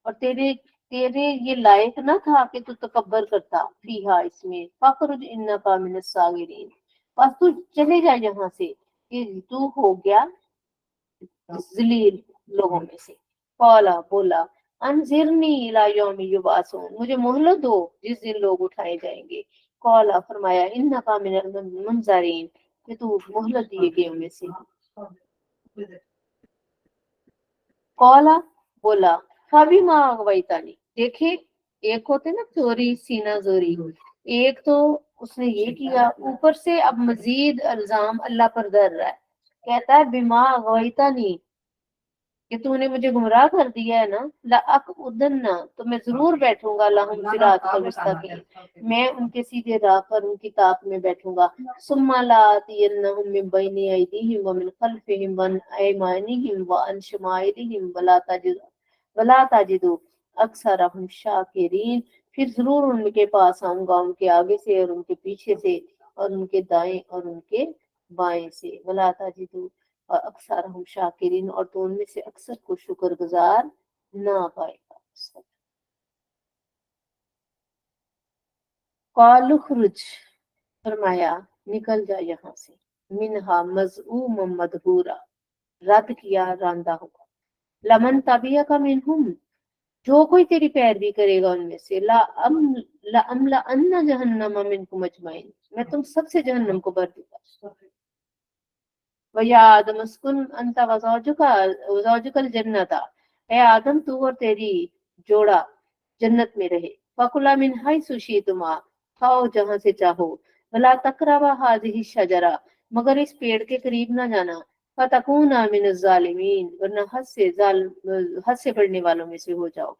और तेरे तेरे ये लायक ना था कि तू तकब्बर करता, फीहा, इसमें। फखरुज इन्नका मिनस सागिरीन, बस तू चले जा यहाँ से, कि तू हो गया जलील लोगों में से। कौला, बोला, अनजिरनी इला यौमि युबासून, मुझे मोहलत दो जिस दिन लोग उठाए जाएंगे। कौला, फरमाया, इन्नका मिनल मुनज़रीन, कि तू मोहलत दिए गए में से। कौला, बोला, फबिमा अगवैतानी, देखे, एक होते ना चोरी सीना जोरी, एक तो उसने ये किया, ऊपर से अब मजीद इल्जाम अल्लाह पर धर रहा है। कहता है, बिमा अगवैतानी, कि तूने मुझे गुमराह कर दिया है ना, लाअक उदन्ना, तो मैं जरूर बैठूंगा, लहुम सिरातल मुस्तकीम, मैं उनके सीधे राह पर उनकी ताक में बैठूंगा। सुम्मा लाअतियन्नहुम मिन बैनि अयदीहिम व मिन खल्फिहिम व अन अयमानिहिम व अन शमाइलिहिम वला ताजिदु अक्सरहुम शाकिरीन, फिर जरूर उनके पास आऊंगा, उनके आगे से और उनके पीछे से और उनके दाएं और उनके बाएं से। वला ताजिदु, और अक्सर हम शाकिरीन, और तो उनमें से अक्सर को शुक्रगुजार ना पाएगा। कालुखरुज, फरमाया, निकल जा यहाँ से। मिनहा मज़ऊम मदहूरा, रद्द किया, रांदा हुआ। लमन तबिया का मिनहुम, जो कोई तेरी पैरवी करेगा उनमें से, ला अमला अन्ना जहन्नम मिनकुम अजमाइन, मैं तुम सबसे जहन्नम को भर दूंगा। वया आदम अस्कुन अंता वज़ौजुकल जन्नता, ए आदम, तू और तेरी जोड़ा जन्नत में रहे। फकुला मिन हाइसु शीतुमा, खाओ जहां से चाहो। वला तकरबा हाज़िही शजरा, मगर इस पेड़ के करीब ना जाना। फतकूना मिन ज़ालिमीन, वरना हद से बढ़ने वालों में से हो जाओ।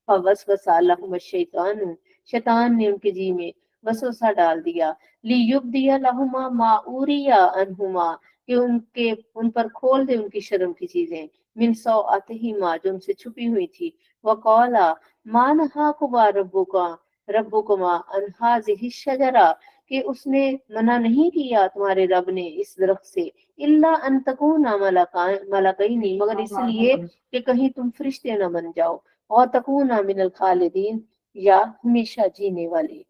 फवसवसा लहुम शैतान, शैतान ने उनके जी में वसवसा डाल दिया। लियुब्दिया लहुमा माउरिया अनहुमा, कि उन पर खोल दे उनकी शर्म की चीजें। मिन सौअतिहिमा, जो उनसे छुपी हुई थी। वक़ाला मा नहाकुमा रब्बुकुमा अन हाज़िहि शजरा, कि उसने मना नहीं किया तुम्हारे रब ने इस दरख्त से, इल्ला अन तकूना मलकैनी, मगर इसलिए कि कहीं तुम फरिश्ते न बन जाओ, और तकूना मिनल खालिदीन, या हमेशा जीने वाले।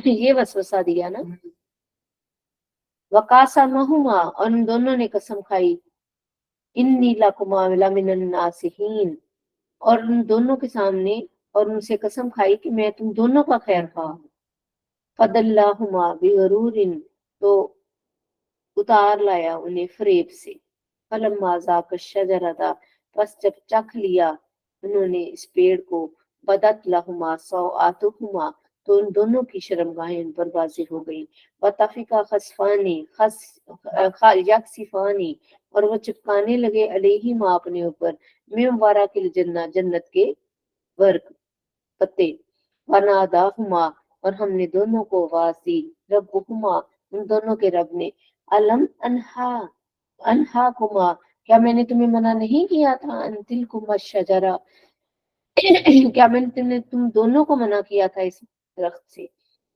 ये वसवसा दिया ना। वकासमहुमा, और उन दोनों ने कसम खाई, इन्नी लकुमा लमिनन नासिहीन, और उन दोनों के सामने और उनसे कसम खाई कि मैं तुम दोनों का खैर खा हूँ। फदल्लाहुमा बिगरूरिन, तो उतार लाया उन्हें फरेब से। फलम्मा ज़ाक़ा शजरता, बस जब चख लिया उन्होंने इस पेड़ को, बदत लहुमा सौआतुहुमा, तो उन दोनों की शर्मगाहें उन पर वाज़िह हो गई। वतफ़िका खसफ़ानी यक्सिफ़ानी, और वो चिपकाने लगे अलैहिमा, अपने ऊपर, मिन वराक़िल जन्नह, जन्नत के वर्ग पत्ते। वनादाहुमा, और हमने दोनों को आवाज दी, रब्बुहुमा, उन दोनों के रब ने, अलम अनहा कुमा, क्या मैंने तुम्हें मना नहीं किया था, अंतिल कुमा शजरा, क्या मैंने तुम दोनों को मना किया था इस दरख्त से।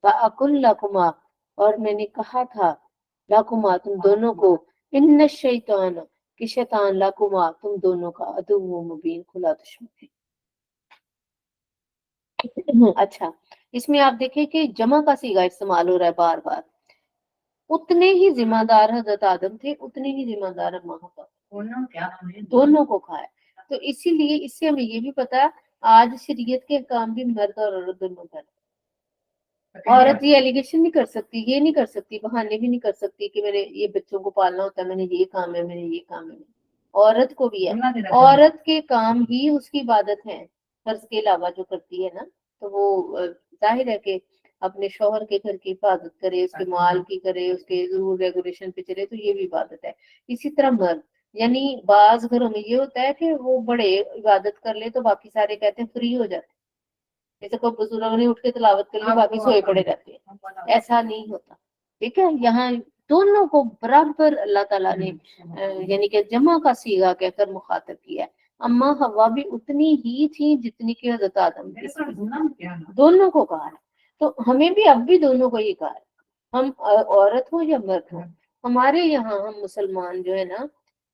फाकुल लकुमा, और मैंने कहा था, लकुमा, तुम दोनों को, इन्न शैतान, कि शैतान, लकुमा, तुम दोनों का, अदुव्वुम मुबीन, खुला दुश्मन है। अच्छा, इसमें आप देखें कि जमा का सीगा इस्तेमाल हो रहा है बार बार। उतने ही जिम्मेदार हजरत आदम थे, उतने ही जिम्मेदार अम्मा हव्वा, दोनों को खाया। तो इसीलिए इससे हमें ये भी पता है, आज शरीयत के काम भी मर्द और औरत दोनों कर। औरत ये एलिगेशन नहीं कर सकती, ये नहीं कर सकती, बहाने भी नहीं कर सकती कि मैंने ये बच्चों को पालना होता है, मैंने ये काम है, मैंने ये काम है। औरत को भी है, औरत के काम ही उसकी इबादत है, फर्ज के अलावा जो करती है ना। तो वो जाहिर है कि अपने शौहर के घर की हिफाजत करे, उसके माल की करे, उसके रूल रेगुलेशन पे चले, तो ये भी इबादत है। इसी तरह मर्द, यानी बाज घरों में ये होता है कि वो बड़े इबादत कर ले तो बाकी सारे कहते हैं फ्री हो जाते, जैसे कोई बुजुर्ग नहीं उठ के तिलावत कर ले, बाकी सोए पड़े रहते हैं, ऐसा नहीं होता। ठीक है, यहाँ दोनों को बराबर अल्लाह ताला ने यानी कि जमा का सीगा कहकर मुखातब किया है। अम्मा हवा भी उतनी ही थी जितनी कि हजरत आदम थी, दोनों को कहा है। तो हमें भी अब भी दोनों को ही कहा है, हम औरत हो या मर्द हो। हमारे यहाँ हम मुसलमान जो है ना,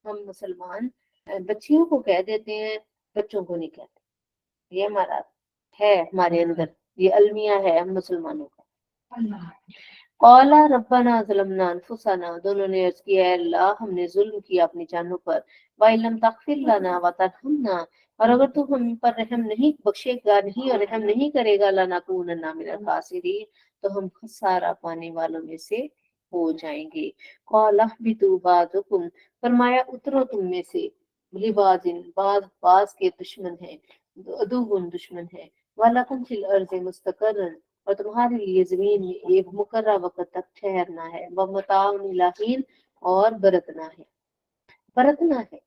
हम मुसलमान बच्चियों को कह देते हैं, बच्चों को नहीं कहते। ये हमारा है, हमारे अंदर ये अलमिया है हम मुसलमानों का। कौला रब्बना ज़लमना अनफुसना, दोनों ने अर्ज किया, अल्लाह, हमने जुल्म किया अपनी जानों पर। वइलम तगफिर लना व तरहमना, और अगर तू हम पर रहम नहीं बख्शेगा नहीं और रहम नहीं करेगा, लनकूनन्ना मिनल खासिरीन, तो हम खसारा पाने वालों में से हो जाएंगे। कौला बितु बादुकुम, फरमाया उतरो तुम में से, लिबाजिन, बाज के दुश्मन है, अदुवन दुश्मन है, वलकुम फिल अर्ज़ि मुस्तक़र्रन, और तुम्हारे लिए जमीन में एक मुकर्रा वक्त तक ठहरना है, व मताउन इलाहीन, और बरतना है, बरतना है।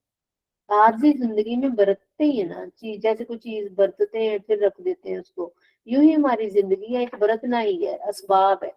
आरजी जिंदगी में बरतते ही है ना चीज, जैसे कोई चीज बरतते हैं फिर रख देते हैं उसको, यूं ही हमारी जिंदगी है, एक बरतना ही है, असबाब है।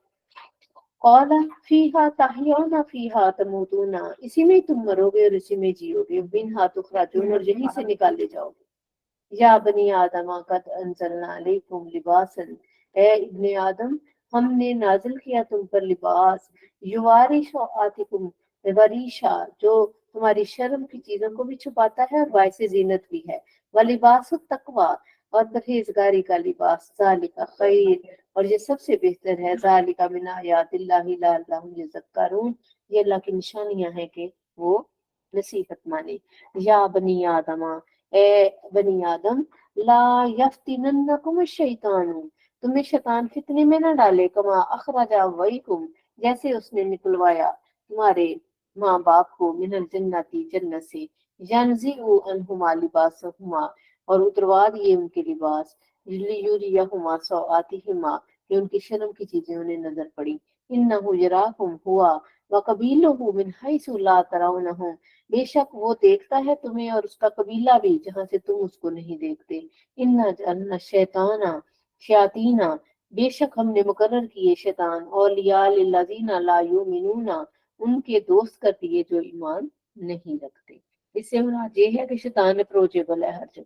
कौला फीहा तहयौना फीहा तमूतूना, इसी में ही तुम मरोगे और इसी में जियोगे, मिनहा तुखरजून, और यहीं से निकाले जाओगे। या बनी आदम कद अंजलना अलैकुम लिबासन, ए इब्ने आदम, हमने नाजिल किया तुम पर लिबास, युवारी सौआतिकुम, वरीशा, जो तुम्हारी शर्म की चीजों को भी छुपाता है और बायसे जीनत भी है। व लिबास तकवा, और परहेजगारी का लिबास, जालिका खैर, और ये सबसे बेहतर है, जालिका मिन आयातिल्लाहि लअल्लहुम यज़क्करून, ये अल्लाह की निशानियां हैं कि वो नसीहत माने। या बनी आदमा, ए बनी आदम, ला यफ्तिनन्नकुम शैतान, तुम्हें शैतान फितने में न डाले, कमा अखरजा वईकुम, जैसे उसने निकलवाया तुम्हारे माँ बाप को, मिनल जन्नती, जन्नत से, यनज़िउ अनहुमा लिबासहुमा, और उतरवा दिए उनके लिबास, लियुरियहुमा सौआतिहिमा, कि उनकी शर्म की चीजें उन्हें नजर पड़ी। इन्नहु यराकुम हुआ व कबीलुहु मिन हैसु ला तराउनहुम, बेशक वो देखता है तुम्हें और उसका कबीला भी, जहां से तुम उसको नहीं देखते। इन्ना जअलना शैताना शयातीना, बेशक हमने मुकर्रर किए शैतान औलिया लिल्लज़ीना ला युमिनूना, उनके दोस्त कर दिए जो ईमान नहीं रखते। इससे मुराद ये है कि शैतान अप्रोचेबल है हर जगह,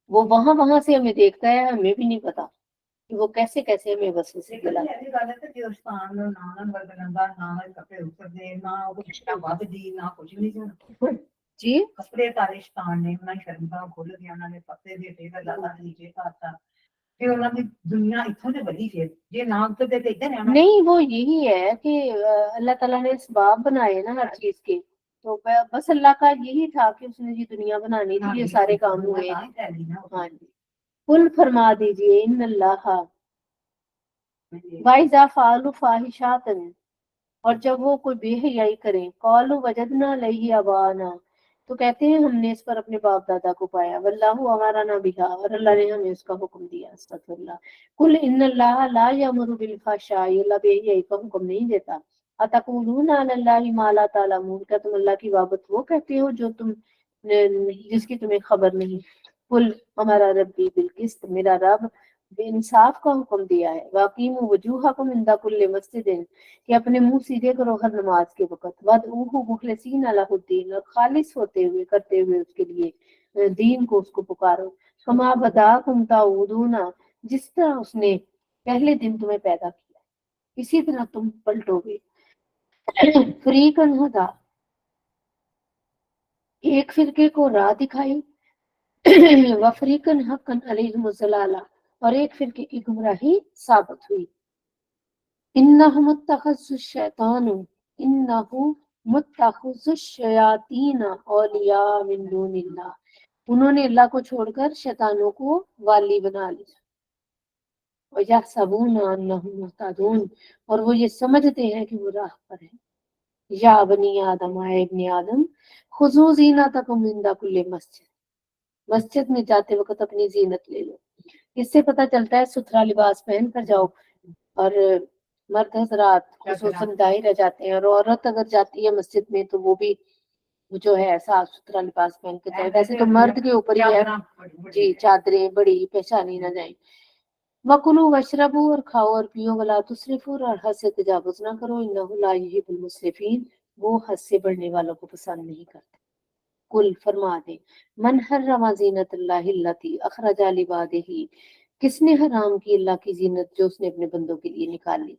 वो वहां वहां से हमें देखता है, हमें भी नहीं पता कि वो कैसे कैसे हमें वसवसे ਲੇਕਿਨ दिलाता ਇਹ ਗੱਲ ਹੈ ਕਿ ਜੋ ਸਥਾਨ ਨੂੰ ਨਾ ਵਰਤਣ ਦਾ ਨਾ ਕੱਪੜੇ ਉਤਰਦੇ ਨਾ ਉਹ ਕਿਸ਼ਤਾ ਵੱਧਦੀ ਨਾ ਕੁਝ ਨਹੀਂ ਸੀ है। जी ਕੱਪੜੇ ਤਾਰੇ ਸਥਾਨ ਨੇ ਉਹਨਾਂ ਦੀ ਸ਼ਰਮਾ ਖੁੱਲ ਗਿਆ ਉਹਨਾਂ ਨੇ ਪੱਤੇ ਦੇ ਟੇਗਾ ਜ਼ਿਆਦਾ ਨੀਚੇ ਕਰਤਾ ਫਿਰ ਉਹਨਾਂ ਦੀ ਦੁਨੀਆ ਇੱਥੋਂ ਤੇ ਵਧੀ ਫਿਰ ਜੇ ਨਾ ਉਤਰਦੇ ਤੇ ਇੱਧਰ ਰਹਿਣਾ नहीं, वो यही है कि अल्लाह ताला ने इसबाब बनाए ना हर चीज के, तो बस अल्लाह का यही था कि उसने ये दुनिया बनानी थी, ये सारे काम हुए। हाँ जी, कुल फरमा दीजिए इन अल्लाह वाइजा फालू फाहिशातन, और जब वो कोई बेहयाई करें, कौलू वजदना लही अबाना, तो कहते हैं हमने इस पर अपने बाप दादा को पाया, वल्लाहु हमारा ना बिहा, और अल्लाह ने हमें उसका हुक्म दिया। अस्तगफिरुल्लाह। कुल इन्नल्लाह ला यअमुरु बिल फहशाई, अल्लाह बेहयाई का हुक्म नहीं देता। अतकुलूना अलल्लाहि मा ला तालमून, क्या तुम अल्लाह की बाबत वो कहते हो जो तुम जिसकी तुम्हें खबर नहीं। कुल हमारा रब्बी बिल किस्त, मेरा रब इंसाफ का हुक्म दिया है। वाकीम वजूहकुम इंदा कुल्ले मस्जिदिन, कि अपने मुंह सीधे करो हर नमाज के वक्त। वदऊहु मुखलिसीन लहुद्दीन, और खालिस होते हुए करते हुए उसके लिए दीन को उसको पुकारो। कमा बदाकुम ताऊदूना, जिस तरह उसने पहले दिन तुम्हें पैदा किया इसी तरह तुम पलटोगे। फरीकन हदा, एक फिरके को राह दिखाई, व फरीकन हक्कन अलैहिमुज ज़लाला, और एक फिरके की गुमराही साबित हुई। इन्नहु मुत्तखज़ुश्शैतानु, इन्नहु मुत्तखज़ुश्शयातीन औलिया मिन दूनिल्लाह, उन्होंने अल्लाह को छोड़कर शैतानों को वाली बना लिया। वयहसबून अन्नहुम मुहतदून, और वो ये समझते हैं कि वो राह पर है। या बनी आदम, आए इब्ने आदम, खुजू ज़ीनतकुम इंदा कुल्ली मस्जिद, मस्जिद में जाते वक्त अपनी जीनत ले लो। इससे पता चलता है सुथरा लिबास पहन कर जाओ, और मर्द हजरात खुसूसन दाहिर रह जाते हैं, और औरत अगर जाती है मस्जिद में तो वो भी जो है साफ सुथरा लिबास पहन के जाए। वैसे तो मर्द के ऊपर ही है जी, चादरें बड़ी पहचानी ना जाए। वकुलू वशरबू, और खाओ और पियो, वला तुसरिफू, और हद से तजावुज ना करो, इन्नहु ला युहिब्बुल मुसरिफीन, वो हद से बढ़ने वालों को पसंद नहीं करते। कुल फरमा दे, मन हर्रमा ज़ीनतल्लाहि अल्लती अखरजा लिबादिही, किसने हराम की अल्लाह की जीनत जो उसने अपने बंदों के लिए निकाली।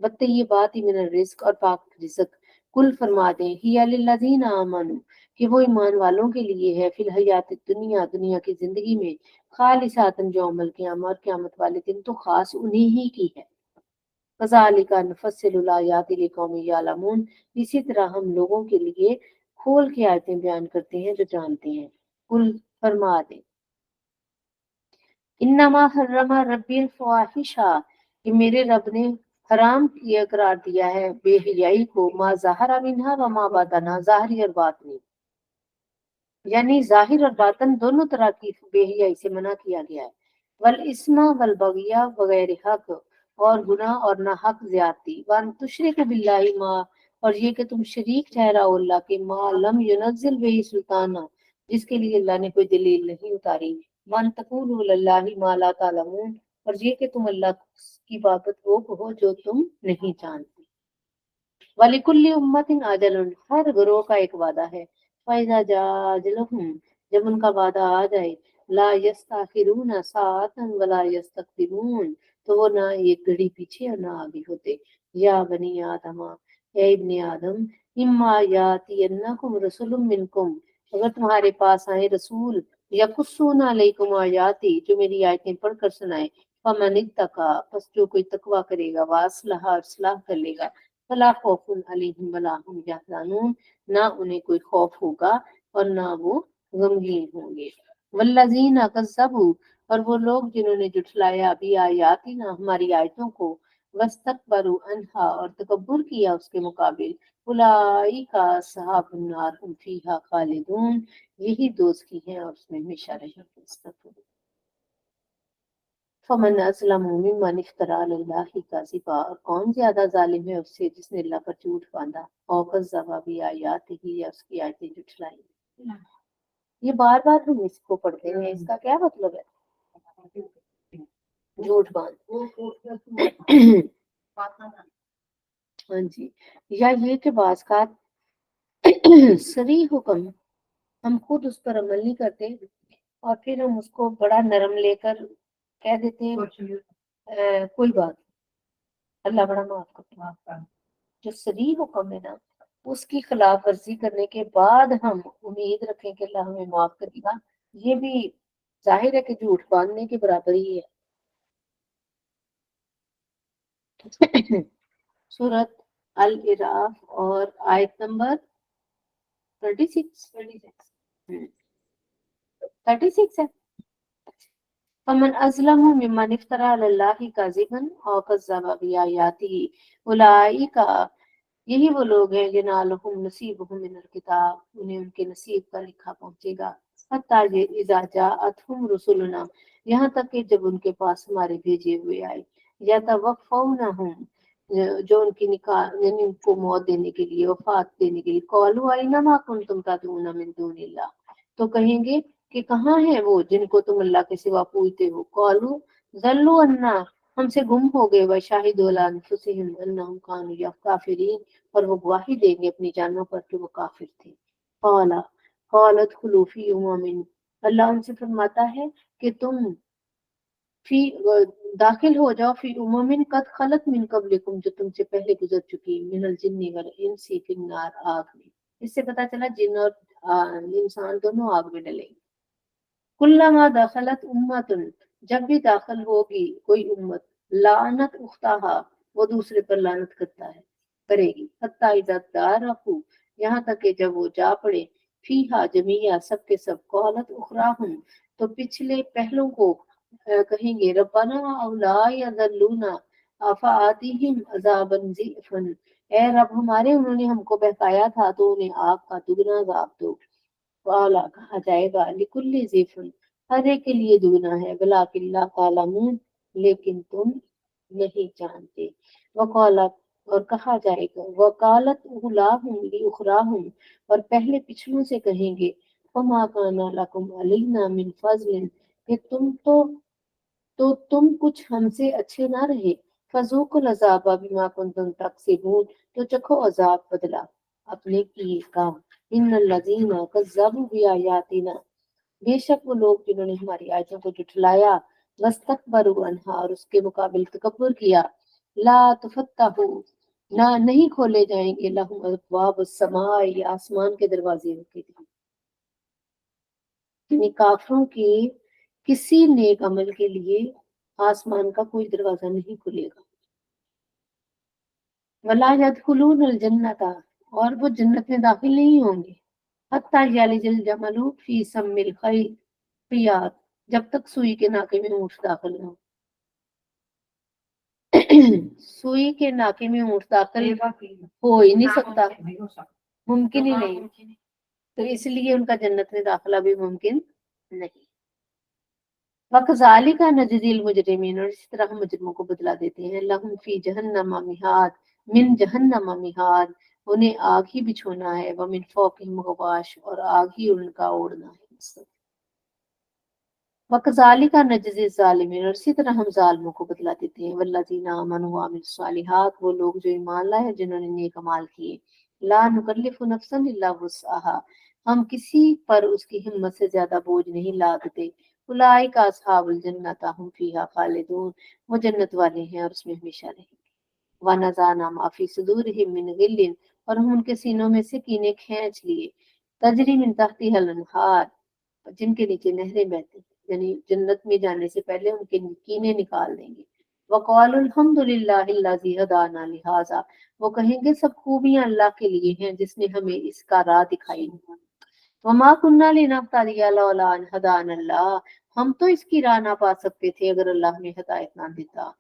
बत्ते ये बात ही मिनर रिस्क, और पाक रिस्क। कुल फरमा दें हिया लिल्लज़ीना आमनू, कि वो ईमान वालों के लिए है, फिल हयात दुनिया, दुनिया की जिंदगी में, खालिसातन यौमल क़ियामह, और क़यामत वाले दिन तो खास उन्हीं ही की है। कज़ालिका नुफ़स्सिलुल आयाति लिक़ौमिन यअलमून, इसी तरह हम लोगों के लिए खोल के आयतें बयान करते हैं जो जानते हैं। कुल फरमा दें इन्नमा हर्रमा रब्बिल फ़वाहिशा, कि मेरे रब ने हराम किया करार दिया है बेहयाई को, मा ज़हरा मिन्हा व मा बातना, ज़ाहिरी और बातनी, यानी जाहिर और बातन दोनों तरह की बेहयाई से मना किया गया है। वल इस्मा वल बगिया वगैरह हक, और गुनाह और ना हक ज्यादती, वन तुशरिकु बिल्लाहि मा, और ये कि तुम शरीक ठहराओ अल्लाह के, मा लम युनज़्ज़िल बिही सुल्ताना, जिसके लिए अल्लाह ने कोई दलील नहीं उतारी। वन तक़ूलू अलल्लाहि मा ला तालमून, और ये कि तुम अल्लाह की बाबत वो कहो जो तुम नहीं जानते। वलिकुल्लि उम्मतिन अजलुन, हर ग्रोह का एक वादा है। फैज़ा जा अजलुहुम, जब उनका वादा आ जाए, ला यस्ताखिरून साअतन वला यस्तक़दिमून, तो वो ना एक घड़ी पीछे और ना आगे होते। या बनी आदमा, ए इब्ने आदम, इम्मा यातियन्नकुम रसूलुम मिनकुम, अगर तुम्हारे पास आए रसूल, यकुस्सूना अलैकुम आयाती, जो मेरी आयतें पढ़कर सुनाए, फमन इत्तका, बस जो कोई तकवा करेगा, वास्लहा, और इस्लाह कर लेगा, फला खौफुन अलैहिम वला हुम यहज़नून, ना उन्हें कोई खौफ होगा और ना वो गमगीन होंगे। वल्लज़ीना कज़्ज़बू, और वो लोग जिन्होंने जुठलाया भी आयाती ना, हमारी आयतों को, वस्तकबरू अनहा, और तकब्बुर किया उसके मुकाबिल, उलाइका अस्हाबुन नार हुम फीहा खालिदून, यही दोज़खी हैं और उसमें हमेशा रहेंगे। फमन अज़लमु मिम्मन इफ्तरा अलल्लाहि कज़िबा, और कौन ज्यादा जालिम है उससे जिसने अल्लाह पर झूठ बांधा, और कज़्ज़बा बिआयातिही, या उसकी आयतें झुठलाई। ये बार बार हम इसको पढ़ते हैं, इसका क्या मतलब है? झूठ बांध वो कोट बात ना करना। हाँ जी, या ये कि बाज़ सरी हुक्म हम खुद उस पर अमल नहीं करते और फिर हम उसको बड़ा नरम लेकर कह देते हैं कुछ भी कोई बात नहीं, अल्लाह बड़ा माफ करता है। माफ कर जो सरी हुक्म है ना, उसकी खिलाफ वर्जी करने के बाद हम उम्मीद रखें कि अल्लाह हमें माफ करेगा, ये भी जाहिर है कि झूठ बांधने के बराबर ही है। सूरत अल इराफ और आयत नंबर 36 36 है। फमन अज़लमु मिम्मन इफ्तरा अलल्लाहि काज़िबन औ कज़्ज़ब बिआयातिही उलाइका, यही वो लोग हैं यनालहुम नसीबुहुम मिनल किताब, उन्हें उनके नसीब का लिखा पहुंचेगा। हत्ता इज़ा जाअतहुम रुसुलुना, यहाँ तक कि जब उनके पास हमारे भेजे हुए आए, या तवफ़ौनहुम, जो उनकी निकाह यानी उनको मौत देने के लिए, वफात देने के लिए, क़ालू अयना मा कुंतुम तदऊना मिन दूनिल्लाह, तो कहेंगे कि कहाँ है वो जिनको तुम अल्लाह के सिवा पूजते हो। क़ालू ज़ल्लू अन्ना, हमसे गुम हो गए। व शाहिदू अला अनफुसिहिम अन्नहुम कानू काफिरीन, और वो गवाही देंगे अपनी जानों पर कि वो काफिर थे। क़ाला क़ालत खुलूफी उममिन, अल्लाह उनसे फरमाता है कि तुम फी दाखिल हो जाओ फी उममिन कद खलत मिन कबलिकुम, जो तुमसे पहले गुजर चुकी, मिनल जिन्नि वल इंसी फिन्नार, आग में। इससे पता चला जिन और इंसान दोनों आग में डलेंगे। कुल्लमा दखलत उम्मतुन, जब भी दाखिल होगी कोई उम्मत, लानत उख्ताहा, वो दूसरे पर लानत करता है करेगी। हत्ता इज़ा दारकू, यहाँ तक कि जब वो जा पड़े, फीहा जमीया, सब के सब, कौलत उखराहुम, तो पिछले पहलों को कहेंगे रब्बना औलाय अज़ल्लूना अफ़आतिहिम अज़ाबन ज़िफ़न, ए रब हमारे, उन्होंने हमको बहकाया था तो उन्हें आग का दुगना अज़ाब दो। वाला कहा जाएगा लिकुल्ली ज़िफ़न, हर एक के लिए दुगना है, वलाकिल्ला तालमून, लेकिन तुम नहीं जानते। वकाला, और कहा जाएगा वकालत उलाहुम लिउखराहुम, और पहले पिछलों से कहेंगे फमा काना लकुम अलैना मिन फज़लिन, कि तुम कुछ हमसे अच्छे ना रहे। फज़ूकुल अज़ाबा बिमा कुंतुम तक्सिबून, तो चखो अज़ाब बदला अपने किए काम। इन्नल लज़ीना कज़्ज़बू बिआयातिना, बेशक वो लोग जिन्होंने हमारी आयतों को झुठलाया, वस्तकबरू अन्हा, और उसके मुकाबिल तकब्बुर किया, ला तुफत्तहु, ना नहीं खोले जाएंगे, लहुम अब्वाब समाई, आसमान के दरवाजे उनके लिए। यानी काफिरों के किसी नेक अमल के लिए आसमान का कोई दरवाजा नहीं खुलेगा। वला यदखुलूनल जन्नता, और वो जन्नत में दाखिल नहीं होंगे। हत्ता यालिजल जमलू फी सम्मिल खियात, जब तक सुई के नाके में ऊंट दाखिल ना हो। सुई के नाके में ऊंट दाखिल सेवा की हो ही नहीं सकता, नहीं हो सकता। मुमकिन ही हाँ, नहीं, मुमकिन है। तो इसलिए उनका जन्नत में दाखिला भी मुमकिन नहीं। वकज़ालिका नजज़िल मुजरिमीन, और इसी तरह हम मुजरिमों को बदला देते हैं। लहुम फी जहन्नम मिहाद, मिन जहन्नम मिहाद, उन्हें आग ही बिछोना है। व मिन फौकिहिम गवाश, और आग ही उनका ओढ़ना है। वकज़ालिका नजज़ि ज़ालिमीन, और इसी तरह हम जालिमों को बदला देते हैं। वल्लज़ीना आमनू व अमिलुस सालिहात, वो लोग जो ईमान लाए जिन्होंने नेक अमाल किए। ला नुकल्लिफु नफ्सन इल्ला वुस्अहा, हम किसी पर उसकी हिम्मत से ज्यादा बोझ नहीं लादते। उलाइका अस्हाबुल जन्नत हुम फीहा खालिदून, वो जन्नत वाले हैं और उसमें हमेशा रहेंगे। व नज़ाना मा फी सुदूरिहिम मिन गिल्लिन, और हम उनके सीनों में से कीने खींच लिए। तजरी मिन तहतिहल अनहार, जिनके नीचे नहरें बहती हैं, यानी जन्नत में जाने से पहले उनके कीने निकाल देंगे। वक़ालुल हम्दुलिल्लाहिल्लज़ी हदाना लिहाज़ा, वो कहेंगे सब खूबियां अल्लाह के लिए हैं जिसने हमें इसका राह दिखाई। वमा कुन्ना लिनहतदिया लौला अन हदानल्लाह, हम तो इसकी राह ना पा सकते थे अगर अल्लाह ने हिदायत ना देता।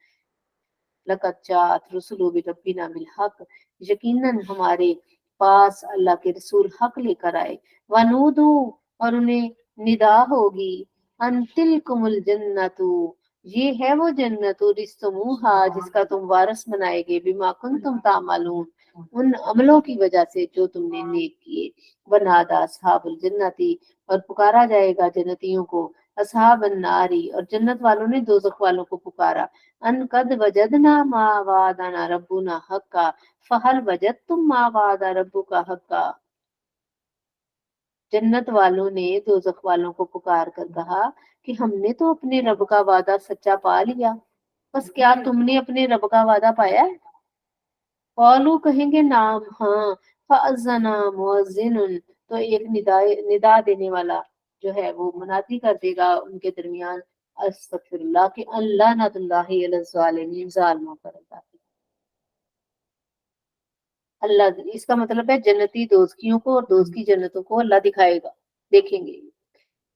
लक़द जाअत रुसुलु बिरब्बिना बिल हक़, यकीनन हमारे पास अल्लाह के रसूल हक लेकर आए। वनूदू, और उन्हें निदा होगी, अंतिलकुमुल जन्नतु, ये है वो जन्नत, रिस्तमुहा, जिसका तुम वारिस बनाएगे, बिमा कुंतुम तामलून, उन अमलों की वजह से जो तुमने नेक किए। वनादा अस्हाबुल जन्नती, और पुकारा जाएगा जन्नतियों को, असहाब अन्नारी, और जन्नत वालों ने दोजख वालों को पुकारा, अन कद वजदना मा वादना रब्बुना हक्का फहल वजदतुम मा वादा रब्बुका हक्का। जन्नत वालों ने दोजख वालों को पुकार कर कहा कि हमने तो अपने रब का वादा सच्चा पा लिया, बस क्या तुमने अपने रब का वादा पाया है? कौलू कहेंगे नाम, हाँ। फअज़्ज़ना मुअज़्ज़िनुन, तो एक निदा देने वाला जो है वो मुनादी कर देगा उनके दरमियान, अस्तगफिरुल्लाह, कि अल्लाह नतुल्लाहि अलल ज़ालिमीन, जालिमों पर अल्लाह की। अल्लाह, इसका मतलब है जन्नती दोजकियों को और दोजकी जन्नतों को अल्लाह दिखाएगा, देखेंगे।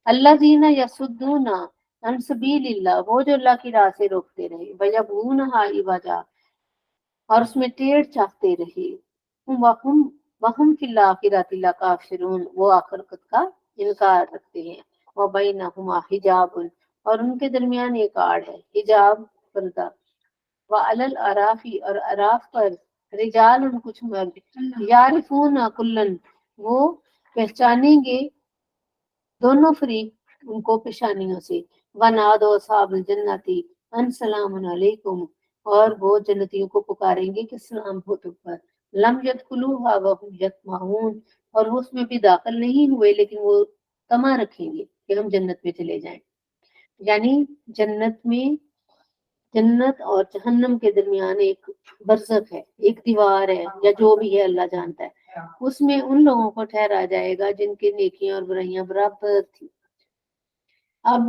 अल्लाह जीना यसुद्दूना अन सबीलिल्लाह, वो जो अल्लाह की राह से रोकते रहे, वयबूनहा इवजा, और उसमें टेढ़ चाहते रहे, वहुम वहुम फिल आखिरति लकाफिरून, वो आखिरत का इनकार रखते हैं। व बैनहुमा हिजाबुन, और उनके दरमियान एक आड़ है, हिजाब, पर्दा। व अलल अराफी, और अराफ पर रिजाल, उन कुछ मर्द, यारिफून कुल्लन, वो पहचानेंगे दोनों फरीक उनको पेशानियों से। वनादो अस्हाबुल जन्नती अन सलामुन अलैकुम, और वो जन्नतियों को पुकारेंगे कि सलाम हो तुम पर। लम यदखुलूहा व हुम यतमऊन, और वो उसमें भी दाखिल नहीं हुए लेकिन वो तमा रखेंगे कि हम जन्नत में चले जाएं। यानी जन्नत में, जन्नत और जहन्नम के दरमियान एक बरज़ख है, एक दीवार है, या जो भी है अल्लाह जानता है। उसमें उन लोगों को ठहरा जाएगा जिनकी नेकियां और बुराइयां बराबर थी। अब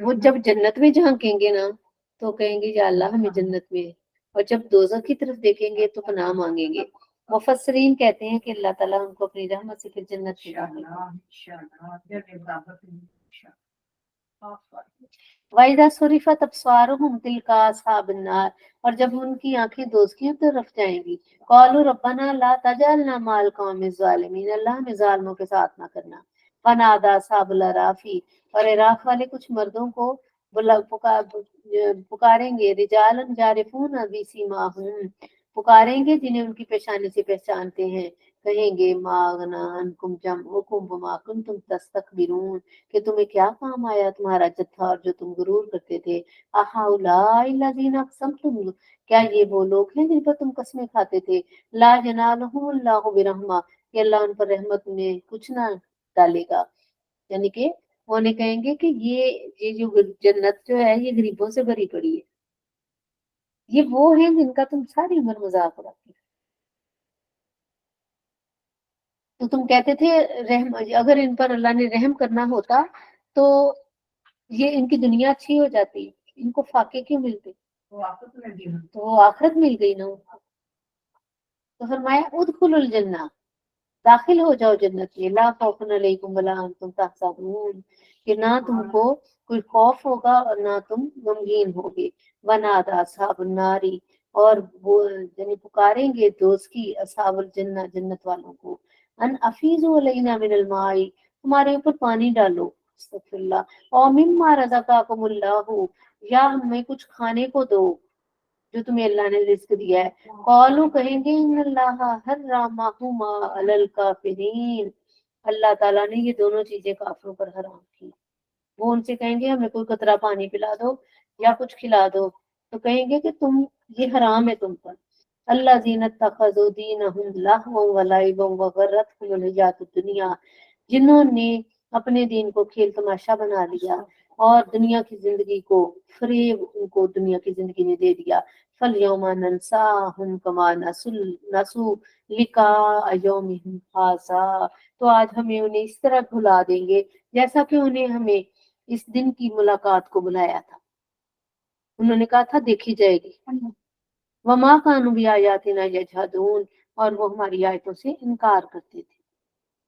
वो जब जन्नत में झांकेंगे ना, तो कहेंगे या अल्लाह हमें जन्नत में, और जब दोजख की तरफ देखेंगे तो पनाह मांगेंगे। मुफस्सरीन कहते हैं कि अल्लाह ताला उनको अपनी रहमत से फिर जन्नत में डालेगा। वाइदा सुरिफत अबसारुहुम तिलका अस्हाबुन नार, और जब उनकी आंखें दोजखियों की तरफ जाएंगी, कालू रब्बना ला तजअलना माल कौमिज़ ज़ालिमीन, अल्लाह हमें जालिमों के साथ ना करना। वनादा अस्हाबुल अराफी, और इराफ वाले कुछ मर्दों को पुकारेंगे, रिजालन जारिफून बिसीमाहुम, पुकारेंगे जिन्हें उनकी पेशानी से पहचानते हैं। कहेंगे मागना अनकुम जमउकुम वमा कुंतुम तस्तकबिरून, कि तुम्हें क्या काम आया तुम्हारा जत्था और जो तुम गुरूर करते थे। अहाउलाई लजीना अक़समतुम, क्या ये वो लोग हैं जिन पर तुम कसमें खाते थे। ला यनालहुमुल्लाहु बिरहमा, कि अल्लाह उन पर रहमत में कुछ ना डालेगा। यानी कि वो उन्हें कहेंगे कि ये जो जन्नत जो है ये गरीबों से भरी पड़ी है, ये वो हैं जिनका तुम सारी उम्र मजाक उड़ाते थे। तो तुम कहते थे रहम, अगर इन पर अल्लाह ने रहम करना होता तो ये इनकी दुनिया अच्छी हो जाती, इनको फाके क्यों मिलते, तो वो आखिरत मिल गई ना उनको। तो फरमाया उदखुलुल जन्ना, दाखिल हो जाओ जन्नत में, ला खौफुन अलैकुम वला अंतुम तहज़नून, कि ना तुमको कोई खौफ होगा और ना तुम गमगीन होगे। वनादा अस्हाबुन नारी, और वो यानी पुकारेंगे दोस्त की, अस्हाबुल जन्ना, जन्नत वालों को, अन अफीजु अलैना मिनल माई, तुम्हारे ऊपर पानी डालो, अस्तगफिरुल्लाह, और मिम्मा रज़क़कुमुल्लाहु, या हमें कुछ खाने को दो जो तुम्हें अल्लाह ने रिस्क दिया है। कौलू कहेंगे इन्नल्लाह हर्रमहुमा अलल काफिरीन, अल्लाह ताला ने ये दोनों चीजें काफिरों पर हराम की। वो उनसे कहेंगे हमें कोई कतरा पानी पिला दो या कुछ खिला दो, तो कहेंगे कि तुम, ये हराम है तुम पर। अल्लाह जीनत तखज़ु दीनहुम लहवन व लइबन व गर्रतहुमुल हयातुद दुनिया, जिन्होंने अपने दीन को खेल तमाशा बना लिया और दुनिया की जिंदगी को फरेब उनको दुनिया की जिंदगी ने दे दिया। फल यौमा नंसाहुम कमा नसू लिका यौमिहिम हाज़ा, तो आज हमें उन्हें इस तरह भुला देंगे जैसा कि उन्हें हमें इस दिन की मुलाकात को बुलाया था। उन्होंने कहा था देखी जाएगी। वमा कानू भी आयातिना यजहदून, और वो हमारी आयतों से इनकार करते थे।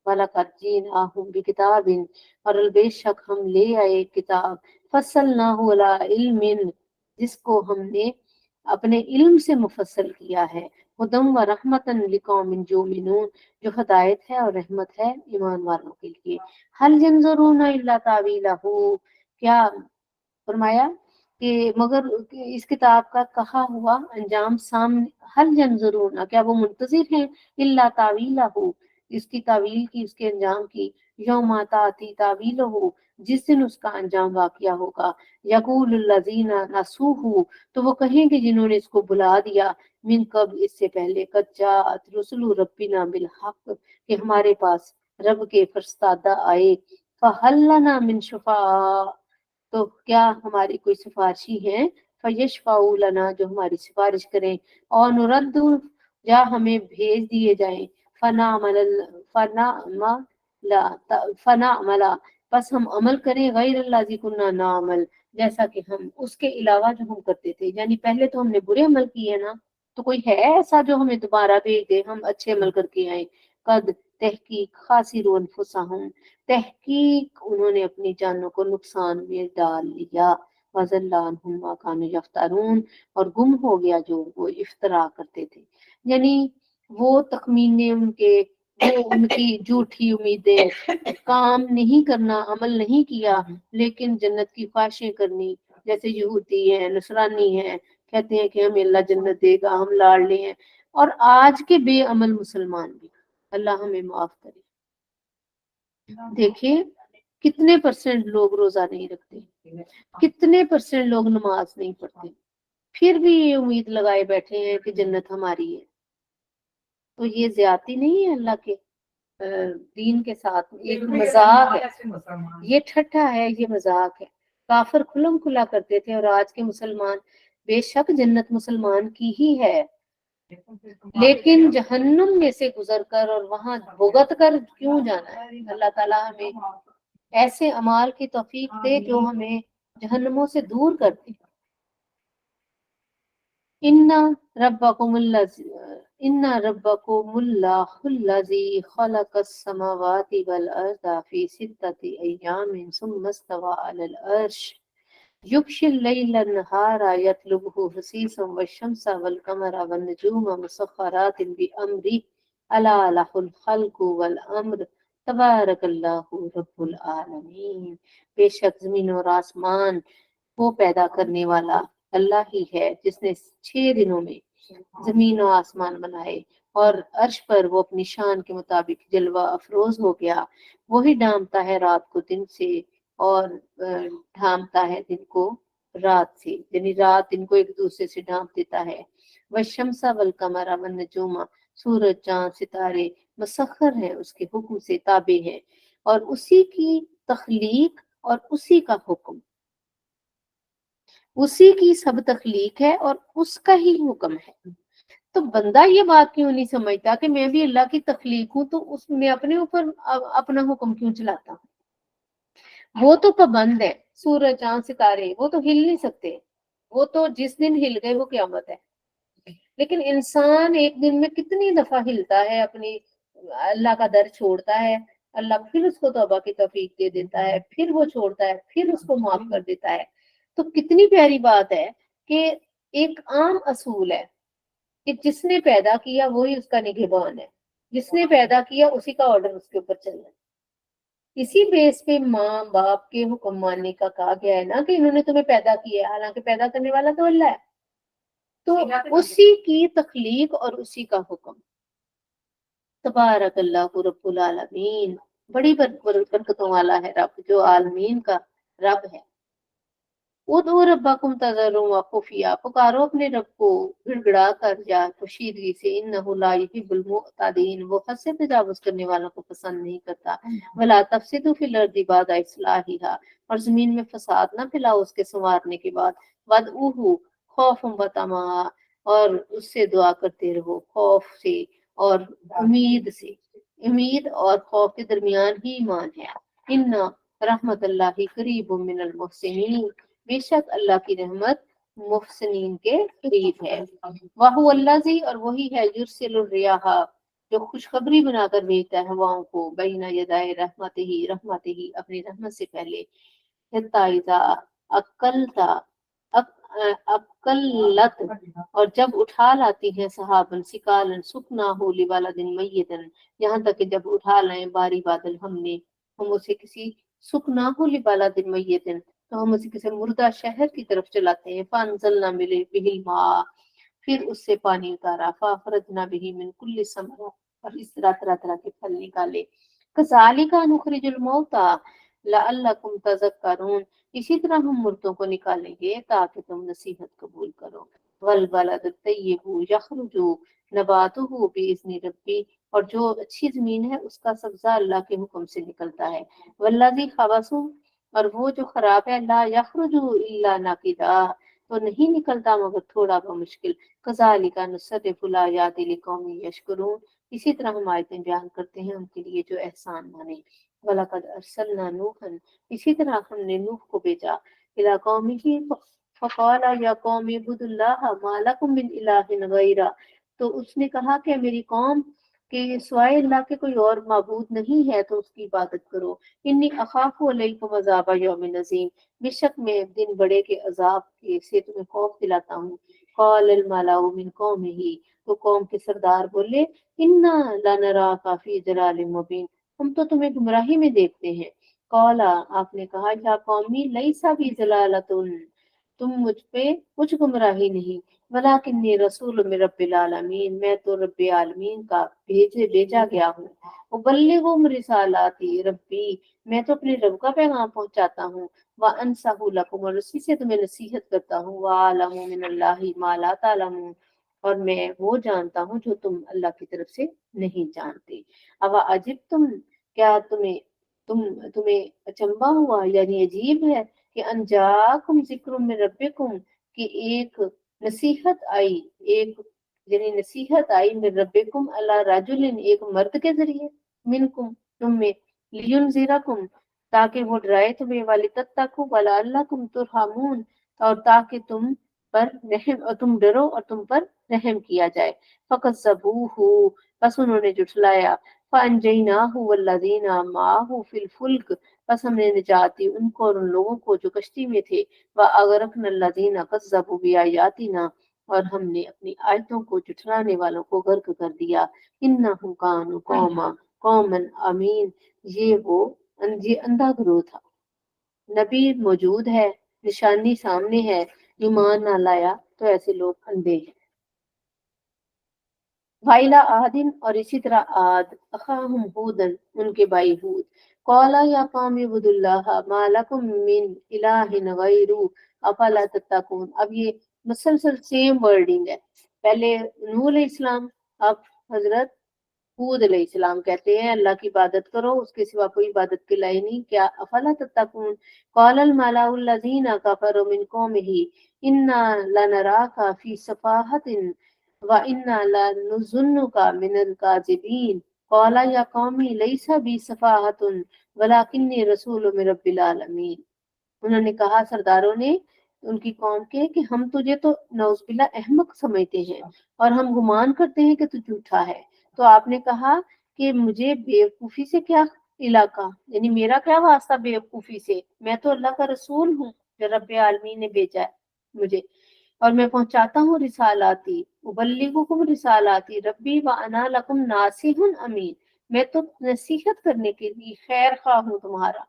वलक़द जीनाहुम बिकिताबिन, और बेशक हम ले आए किताब, फस्सलनाहु अला इल्मिन, जिसको हमने अपने इल्म से मुफस्सल किया है। हुदम व रहमतन लिकौमिन युमिनून, जो हदायत है और रहमत है ईमान वालों के लिए। हल यंजुरूना इल्ला तावीलहू, क्या फरमाया कि मगर इस किताब का कहा हुआ अंजाम सामने, हल यंजुरूना, क्या वो मुंतजिर हैं, इल्ला तावीलहू, اس کی تعویل کی، اس کے انجام کی، یوم آتی تعویل ہو، جس دن اس کا انجام واقعہ ہوگا، یقول الذین نسوہ، تو وہ کہیں گے جنہوں نے اس کو بلا دیا، من قبل، اس سے پہلے، قد جاءت رسل ربنا بالحق، کہ ہمارے پاس رب کے فرستادہ آئے، فہل لنا من شفاء، تو کیا ہماری کوئی سفارشی ہیں، فیشفعوا لنا، جو ہماری سفارش کریں، اور نرد، یا ہمیں بھیج دیے جائیں، فنعمل، بس ہم عمل کریں، غیر اللہ کننا نعمل، جیسا کہ ہم اس کے علاوہ جو ہم کرتے تھے، یعنی پہلے تو ہم نے برے عمل کیے نا، تو کوئی ہے ایسا جو ہمیں دوبارہ بھیج دے ہم اچھے عمل کر کے آئیں، قد تحقیق خاسروا انفسہم، تحقیق انہوں نے اپنی جانوں کو نقصان میں ڈال لیا، وَضَلَّ عَنْهُمْ مَا كَانُوا يَفْتَرُونَ، اور گم ہو گیا جو وہ افترا کرتے تھے، یعنی وہ تخمینے ان کے، وہ ان کی جھوٹی امیدیں، کام نہیں کرنا، عمل نہیں کیا، لیکن جنت کی خواہشیں کرنی، جیسے یہودی ہیں، نصرانی ہیں، کہتے ہیں کہ ہمیں اللہ جنت دے گا، ہم لاڑلے ہیں، اور آج کے بے عمل مسلمان بھی، اللہ ہمیں معاف کرے۔ دیکھیں کتنے پرسنٹ لوگ روزہ نہیں رکھتے، کتنے پرسنٹ لوگ نماز نہیں پڑھتے، پھر بھی یہ امید لگائے بیٹھے ہیں کہ جنت ہماری ہے، تو یہ زیادتی نہیں ہے اللہ کے دین کے ساتھ، ایک مذاق ہے، یہ ٹھٹھا ہے، یہ مذاق ہے۔ کافر کھلم کھلا کرتے تھے، اور آج کے مسلمان، بے شک جنت مسلمان کی ہی ہے، لیکن جہنم میں سے گزر کر اور وہاں بھگت کر کیوں جانا ہے؟ اللہ تعالیٰ ہمیں ایسے اعمال کی توفیق دے جو ہمیں جہنموں سے دور کرتے۔ ان ربکم اللہ الذی خلق السماوات والارض فی ستۃ ایام ثم استوى علی العرش یغشی اللیل النہار یطلبہ حثیثا والشمس والقمر والنجوم مسخرات بامرہ الا لہ الخلق والامر تبارک اللہ رب العالمین، بے شک زمین اور آسمان وہ پیدا کرنے والا اللہ ہی ہے، جس نے 6 دنوں میں زمین و آسمان بنائے، اور عرش پر وہ اپنی شان کے مطابق جلوہ افروز ہو گیا، وہی ڈھانپتا ہے رات کو دن سے، اور ڈھانپتا ہے دن کو رات سے، یعنی رات دن کو ایک دوسرے سے ڈھانپ دیتا ہے۔ والشمس والقمر والنجوم، سورج چاند ستارے مسخر ہیں، اس کے حکم سے تابع ہیں، اور اسی کی تخلیق اور اسی کا حکم، اسی کی سب تخلیق ہے اور اس کا ہی حکم ہے۔ تو بندہ یہ بات کیوں نہیں سمجھتا کہ میں بھی اللہ کی تخلیق ہوں، تو اس میں اپنے اوپر اپنا حکم کیوں چلاتا ہوں؟ وہ تو پابند ہے، سورج چاند ستارے وہ تو ہل نہیں سکتے، وہ تو جس دن ہل گئے وہ قیامت ہے، لیکن انسان ایک دن میں کتنی دفعہ ہلتا ہے، اپنی اللہ کا در چھوڑتا ہے، اللہ پھر اس کو توبہ کی توفیق دے دیتا ہے، پھر وہ چھوڑتا ہے، پھر اس کو معاف کر دیتا ہے۔ تو کتنی پیاری بات ہے کہ ایک عام اصول ہے کہ جس نے پیدا کیا وہی اس کا نگہبان ہے، جس نے پیدا کیا اسی کا آرڈر اس کے اوپر چلنا ہے۔ اسی بیس پہ ماں باپ کے حکم ماننے کا کہا گیا ہے نا کہ انہوں نے تمہیں پیدا کیا ہے، حالانکہ پیدا کرنے والا تو اللہ ہے، تو اسی کی تخلیق اور اسی کا حکم۔ تبارک اللہ رب العالمین، بڑی برکتوں والا ہے رب، جو عالمین کا رب ہے۔ ادعوا ربکم تضرعا وخفیا، پکارو اپنے رب کو گڑ گڑا کر یا کشیدگی سے، انہ لا یحب المعتدین، وہ حد سے تجاوز کرنے والوں کو پسند نہیں کرتا۔ ولا تفسدوا فی الارض بعد اصلاحها، اور زمین میں فساد نہ پھیلاؤ اس کے سنوارنے کے بعد۔ وادعوہ خوفا وطمعا، اور اس سے دعا کرتے رہو خوف سے اور امید سے، امید اور خوف کے درمیان ہی ایمان ہے۔ ان رحمت اللہ قریب من المحسنین، بے شک اللہ کی رحمت محسنین کے قریب ہے۔ وَهُوَ الَّذِي، اور وہی ہے، یرسل الرِّیاحَ، جو خوشخبری بنا کر بھیجتا ہے ہواؤں کو، بین یدائے رحمتہ اپنی رحمت سے پہلے، حتی اذا اقلت، اور جب اٹھا لاتی ہیں صحابن سکالن سکناہ لبلدن میتن، یہاں تک کہ جب اٹھا لائیں باری بادل ہم اسے کسی سکناہ لبلدن میتن، تو ہم اسے کسی مردہ شہر کی طرف چلاتے ہیں۔ فانزلنا بہ الماء، پھر اس سے پانی اتارا، فاخرجنا بہ من کل ثمرہ، और इस तरह तरह तरह के फल निकाले। कज़ालिका नुखरिजुल मौता लअल्लकुम तज़क्करून, इसी तरह हम मुर्दों को निकालेंगे ताकि तुम नसीहत कबूल करो। वल बलद तय्यबु यखरुजु नबातुहु बिइज़्नि रब्बी, और जो अच्छी जमीन है उसका सब्जा अल्लाह के हुक्म से निकलता है। वल्लज़ी खबसु, और वो जो खराब है, ला यखरुजु इल्ला नाकिदा, तो नहीं निकलता मगर थोड़ा मुश्किल। कज़ालिका नुसर्रिफुल आयाति लिकौमिन यशकुरून, इसी तरह हम आयतें बयान करते हैं उनके लिए जो एहसान माने। वलक़द अरसलना नूहन, इसी तरह हमने नूह को भेजा, इला कौमिही फ़क़ाला या कौमी इब्दुल्लाह मा लकुम मिन इलाहिन गैरा, तो उसने कहा कि मेरी कौम के सिवाय अल्लाह के कोई और माबूद नहीं है, तो उसकी इबादत करो। इन्नी अखाफु अलैकुम अज़ाब यौमिन अज़ीम, बेशक मैं दिन बड़े के अजाब के से तुम्हें खौफ दिलाता हूँ। क़ालल मलाउ मिन कौमिही, तो कौम के सरदार बोले, इन्ना लनराका फी जलालिम मुबीन, हम तो तुम्हें गुमराही में देखते हैं। कौला, आपने कहा, या कौमी लईसा भी जलालतुन, तुम मुझ पे कुछ गुमराही नहीं, वलाकिन्नी रसूल मिन रब्बिल आलमीन, मैं तो रब्बे आलमीन का भेजा गया हूँ। उबल्लिगुम रिसालाती रब्बी, मैं तो अपने रब का पैगाम पहुंचाता हूँ। व अनसहु लकुम, और उसी से तुम्हें नसीहत करता हूँ। व अलमु मिनल्लाहि मा ला तालमून, और मैं वो जानता हूँ जो तुम अल्लाह की तरफ से नहीं जानते। अब अजिब तुम, क्या तुम्हें अचंबा हुआ, यानी अजीब है कि अनजाकुम जिक्रुम मिन रब्बिकुम, कि एक नसीहत आई, एक यानी नसीहत आई मिन रब्बिकुम अला रजुलिन, एक मर्द के जरिए, मिनकुम, तुम में, लियुनज़िरकुम, ताकि वो डराए तुम्हें, वाली तत्तकू वला अल्लाकुम तुरहमून, और ताकि तुम पर रहम, और तुम डरो और तुम पर रहम किया जाए। फकज़्ज़बूहु, बस उन्होंने जुठलाया। फ़अनजयनाहु वल्लज़ीना माअहु फ़िल फ़ुल्क, बस हमने निजात दी उनको और उन लोगों को जो कश्ती में थे। व अगरकनल्लज़ीना कज़्ज़बू बिआयातिना, और हमने अपनी आयतों को जुठलाने वालों को गर्क कर दिया। इन्नहुम कानू कौमन अमीन, ये अंधा ग्रोह था। नबी मौजूद है, निशानी सामने है, ईमान ना लाया तो ऐसे लोग अंधे हैं। वाइला आदिन, और इसी तरह आद, अखाहुम हूदन, उनके भाई हूद। कौला या कौम इब्दुल्लाह मा लकुम मिन इलाहिन गैरू अफला तत्तकून, अब ये मुसलसल सेम वर्डिंग है। पहले नूह अलैहिस्सलाम, अब हजरत हूद अलैहिस्सलाम कहते हैं अल्लाह की इबादत करो, उसके सिवा कोई इबादत के लायक नहीं, क्या अफला तत्तकून। क़ालल मलाउल लज़ीना कफ़रू मिन क़ौमिही इन्ना लनराका फी सफ़ाहतिन व इन्ना लनुज़ुन्नुका मिनल काज़िबीन। क़ाला या कौमी लैसा बी सफ़ाहतुन वलाकिन्नी रसूलुम मिन रब्बिल आलमीन, उन्होंने कहा, सरदारों ने उनकी कौम के, कि हम तुझे तो नौज़बिल्ला अहमक समझते हैं और हम गुमान करते हैं कि तू झूठा है। तो आपने कहा कि मुझे बेवकूफी से क्या इलाका, यानी मेरा क्या वास्ता बेवकूफी से, मैं तो अल्लाह का रसूल हूँ जो रब्बे आलमीन ने भेजा है मुझे, और मैं पहुंचाता हूँ रिसालाती, उबल्लिगुकुम रिसालाती रब्बी व अना लकुम नासिहुन अमीन, मैं तो नसीहत करने के लिए खैर खा हूँ तुम्हारा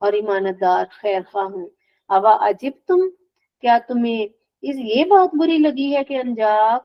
और ईमानदार खैर खा हूँ। अवा अजिब तुम, क्या तुम्हें ये बात बुरी लगी है कि अनजा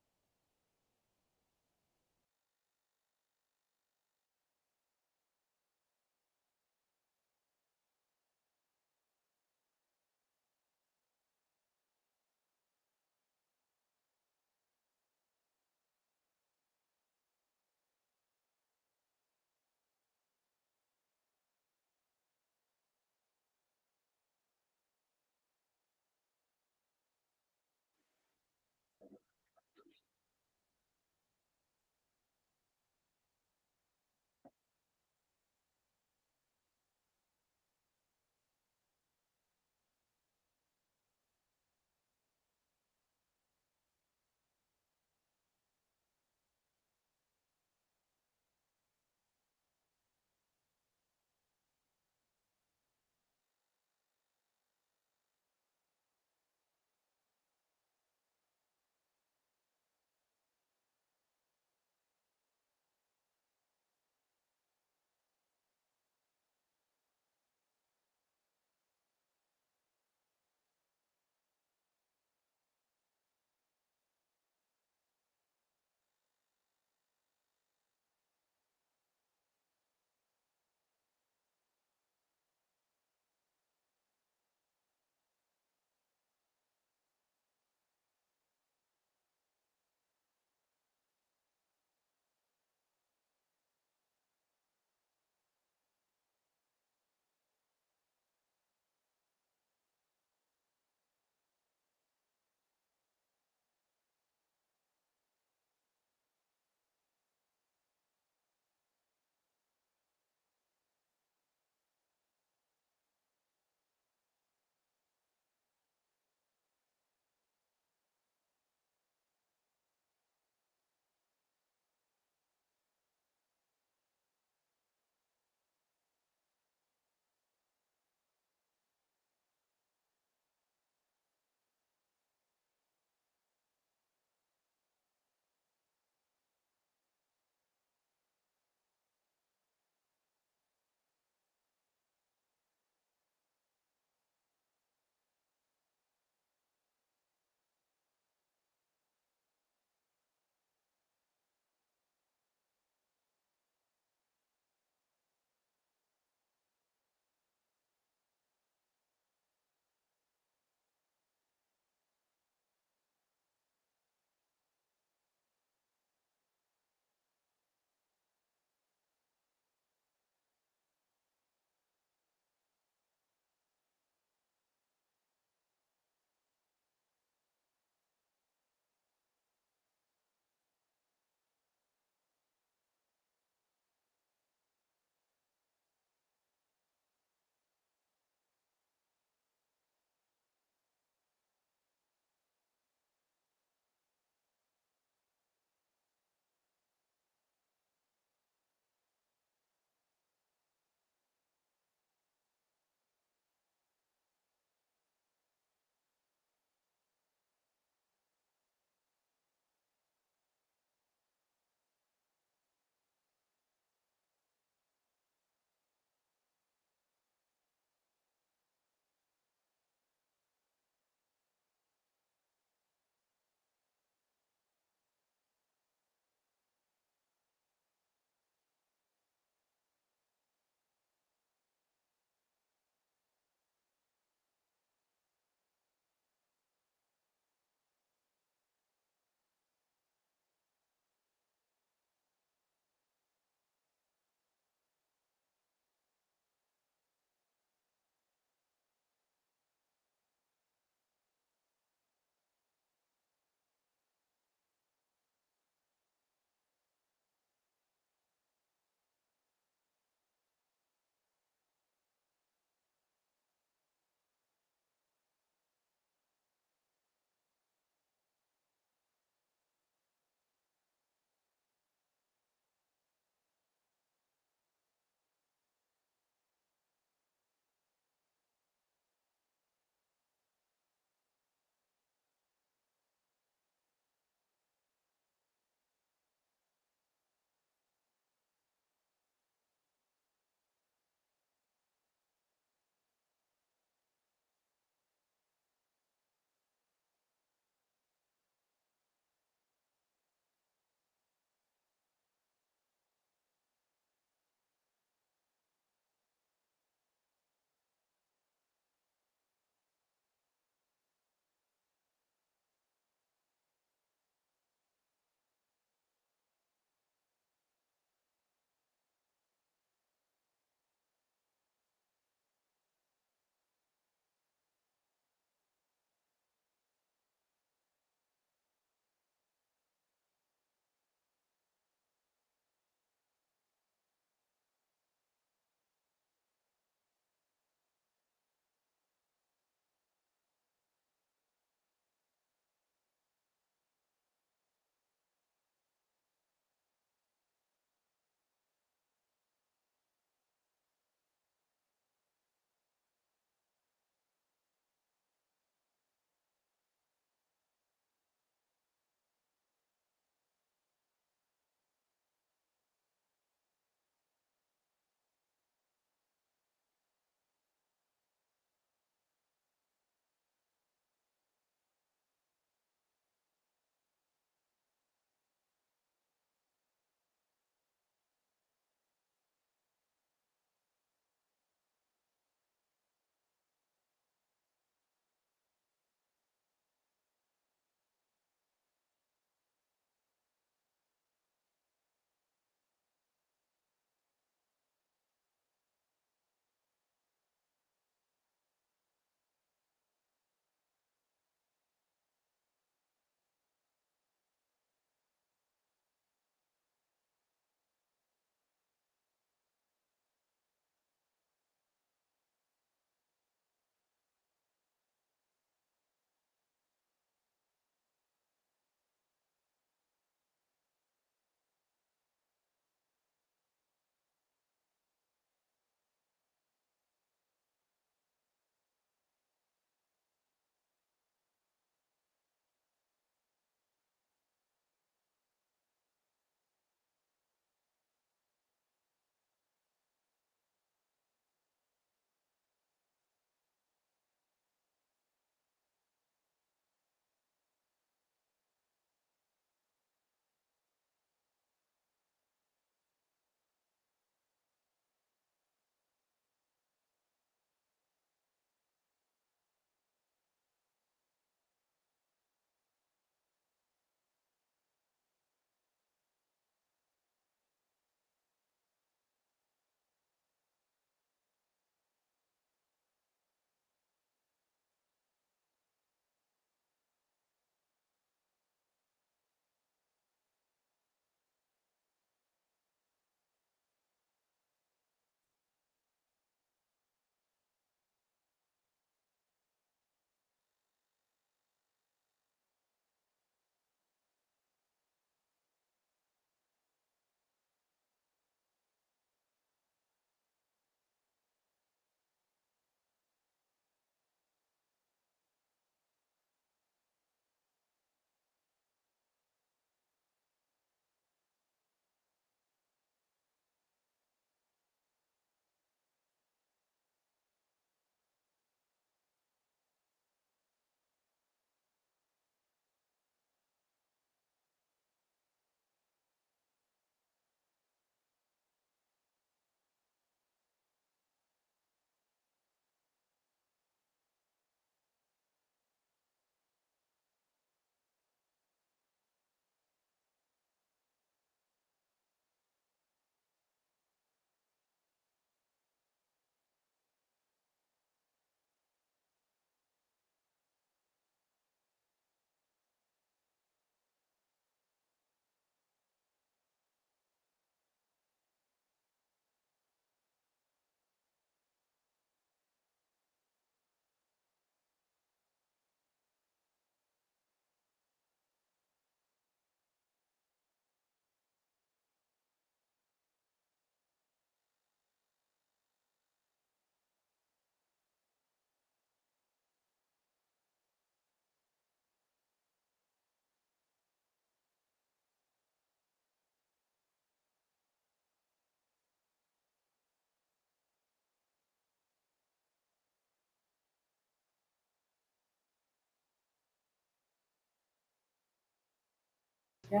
کیا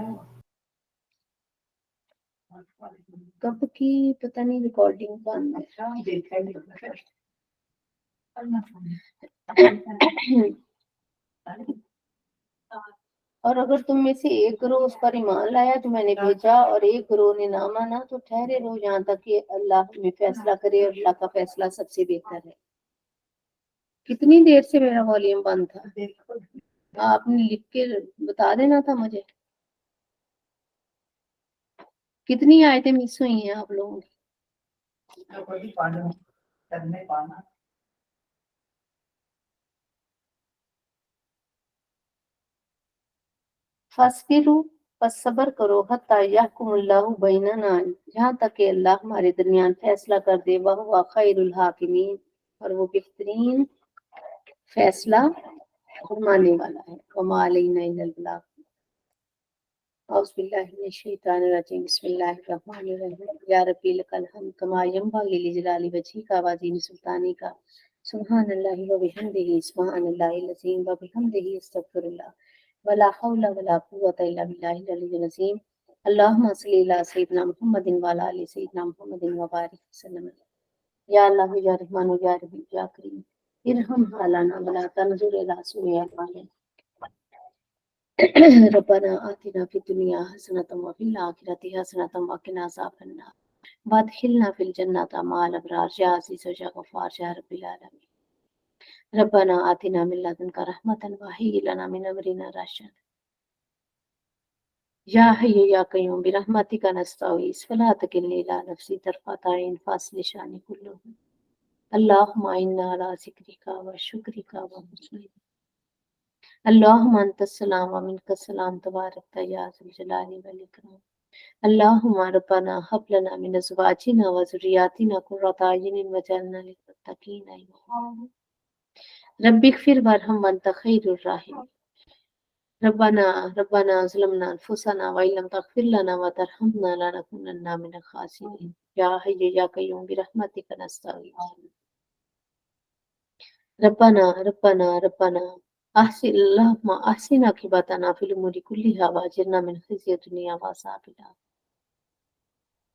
کب کی پتہ نہیں، ریکارڈنگ بند ہے۔ اچھا دیکھا ہی نہیں پھر اللہ اور اگر تم میں سے ایک گروہ اس پر ایمان لایا جو میں نے بھیجا اور ایک گروہ نے نہ مانا تو ٹھہرے رہو یہاں تک کہ اللہ میں فیصلہ کرے، اور اللہ کا فیصلہ سب سے بہتر ہے۔ کتنی دیر سے میرا والیوم بند تھا؟ دیکھو آپ نے لکھ کے بتا دینا تھا مجھے۔ کتنی آیتیں مس ہوئی ہیں آپ لوگوں کی؟ کوئی پانا کرنے پانا فاصبروا، پس صبر کرو، حتی یحکم اللہ بیننا، جہاں تک کہ اللہ ہمارے درمیان فیصلہ کر دے، وہو خیر الحاکمین، اور وہ بہترین فیصلہ فرمانے والا ہے۔ وما علینا الا البلاغ۔ اعوذ باللہ من الشیطان الرجیم، بسم اللہ الرحمن الرحیم۔ یا ربی لک الحمد کما ینبغی لجلال وجہک وعظیم سلطانک، سبحان اللہ وبحمدہ، سبحان اللہ العظیم وبحمدہ، استغفر اللہ، ولا حول ولا قوة الا باللہ العلی العظیم۔ اللہم صلی علی سیدنا محمد وعلی آل سیدنا محمد وبارک وسلم۔ یا اللہ یا رحمان یا رحیم یا کریم ارحم حالنا ولا تنظر الی سوء اعمالنا۔ ربنا آتنا فی الدنیا حسنۃ وفی الآخرۃ حسنۃ وقنا عذاب النار وادخلنا فی الجنۃ مع الابرار یا عزیز و یا غفار یا رب العالمین۔ ربنا آتنا من لدنک رحمۃ وہیئ لنا من امرنا رشدا۔ یا حی یا قیوم برحمتک نستغیث فلا تکلنی الی نفسی طرفۃ عین فاصل شانی کلہ۔ اللہم انا علی ذکرک و شکرک و حسن عبادتک۔ اللہم انت السلام و منک السلام تبارکت یا ذا الجلال والاکرام۔ اللہم ربنا هب لنا من ازواجنا و ذریاتنا قرۃ اعین واجعلنا للمتقین اماما۔ رب اغفر وارحم وانت خیر الراحمین۔ ربنا ظلمنا انفسنا وان لم تغفر لنا وترحمنا لنکونن من الخاسرین۔ یا حی یا قیوم برحمتک نستغیث۔ ربنا اللہم احسن عاقبتنا فی الامور کلها واجرنا من خزي الدنیا وعذاب الآخرة۔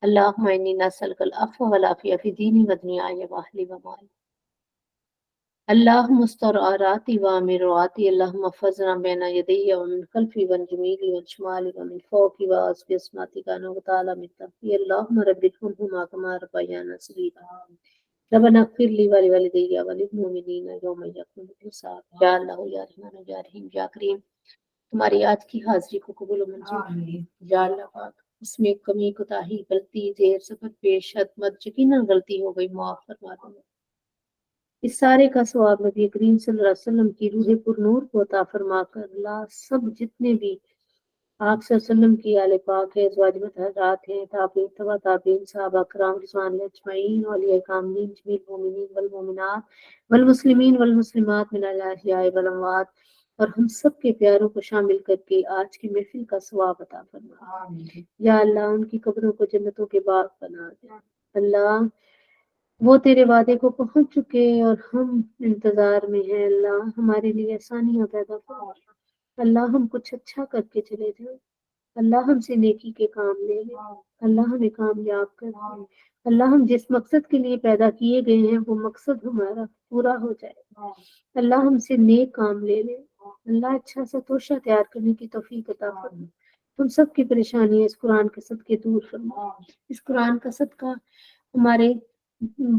اللہم انی نسألک العفو والعافیہ فی دینی و دنیای و اہلی و مالی۔ اللہم استر عوراتی وآمن روعاتی، اللہم احفظنا بین یدی ومن خلفی وعن یمینی وعن شمالی ومن فوقی وأعوذ بعصمتک ان اغتال من تحتی۔ اللہم رب ارحمہما کما ربیانا صغیرا۔ ربنا اغفر لی ولوالدی وللمؤمنین یوم یقوم الحساب۔ یا اللہ یا رحمان یا رحیم یا کریم، تمہاری آج کی حاضری کو قبول و منظور فرما۔ یا اللہ پاک، اس میں کمی کوتاہی غلطی زیر سبق پیش حد مد یقیناً غلطی ہو گئی، معاف فرما دو۔ اس سارے کا ثواب نبی کریم صلی اللہ علیہ وسلم کی روح پر نور کو عطا فرما کر اللہ سب جتنے بھی آپ صلی اللہ علیہ وسلم کی آل پاک ہے، ازواج مطہرات ہیں، تابعین تبع تابعین، صحابہ کرام رضوان اللہ اجمعین، اولیاء کاملین، جمیع المومنین والمومنات والمسلمین والمسلمات من الاحیاء والاموات، اور ہم سب کے پیاروں کو شامل کر کے آج کی محفل کا ثواب عطا فرما۔ یا اللہ ان کی قبروں کو جنتوں کے باغ بنا دے۔ اللہ وہ تیرے وعدے کو پہنچ چکے اور ہم انتظار میں ہیں، اللہ ہمارے لیے آسانیاں پیدا فرما۔ اللہ ہم کچھ اچھا کر کے چلے جائیں، اللہ ہم سے نیکی کے کام لے لے، اللہ ہمیں کامیاب کر دے، اللہ ہم جس مقصد کے لیے پیدا کیے گئے ہیں وہ مقصد ہمارا پورا ہو جائے، اللہ ہم سے نیک کام لے لے، اللہ اچھا سا توشہ تیار کرنے کی توفیق عطا فرما۔ ہم سب کی پریشانیاں اس قرآن کے صدقے دور فرما، اس قرآن کا صدقہ ہمارے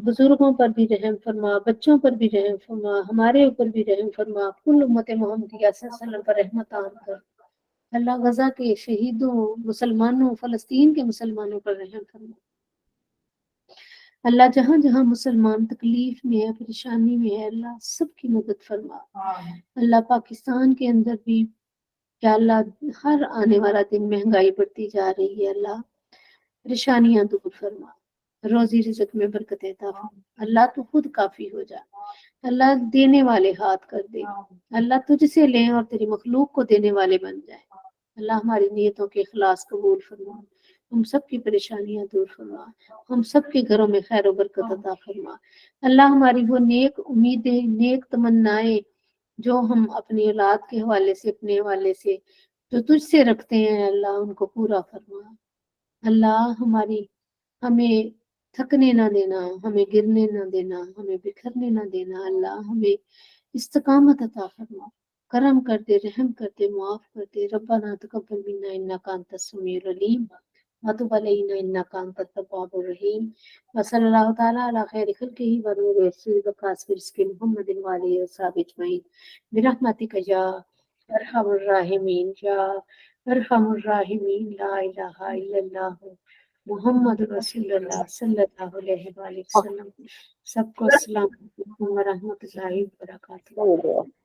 بزرگوں پر بھی رحم فرما، بچوں پر بھی رحم فرما، ہمارے اوپر بھی رحم فرما، کل امت محمدیہ صلی اللہ علیہ وسلم پر رحمت عام کر۔ اللہ غزہ کے شہیدوں، مسلمانوں، فلسطین کے مسلمانوں پر رحم فرما۔ اللہ جہاں جہاں مسلمان تکلیف میں ہے، پریشانی میں ہے، اللہ سب کی مدد فرما۔ اللہ پاکستان کے اندر بھی یا اللہ ہر آنے والا دن مہنگائی بڑھتی جا رہی ہے، اللہ پریشانیاں دور فرما، روزی رزق میں برکت عطا فرما۔ اللہ تو خود کافی ہو جا، اللہ دینے والے ہاتھ کر دے، اللہ تجھ سے لیں اور تیری مخلوق کو دینے والے بن جائیں۔ اللہ ہماری نیتوں کے اخلاص قبول فرما، ہم سب کی پریشانیاں دور فرما، ہم سب کے گھروں میں خیر و برکت عطا فرما۔ اللہ ہماری وہ نیک امیدیں، نیک تمنائیں جو ہم اپنی اولاد کے حوالے سے، اپنے حوالے سے جو تجھ سے رکھتے ہیں اللہ ان کو پورا فرما۔ اللہ ہمیں تھکنے نہ دینا، ہمیں گرنے نہ دینا، ہمیں بکھرنے نہ دینا، اللہ ہمیں استقامت عطا فرما، کرم کر دے، رحم کر دے، معاف کر دے۔ ربنا تقبل منا انک انت السمیع العلیم وتب علینا انک انت التواب الرحیم وصلی اللہ تعالی علی خیر خلقہ ونور رسولہ قاسم رزق محمد وعلیہ وصحبہ اجمعین برحمتک یا ارحم الراحمین یا ارحم الراحمین لا الہ الا اللہ محمد رسول اللہ صلی اللہ علیہ وآلہ وسلم۔ سب کو السلام علیکم ورحمۃ اللہ وبرکاتہ۔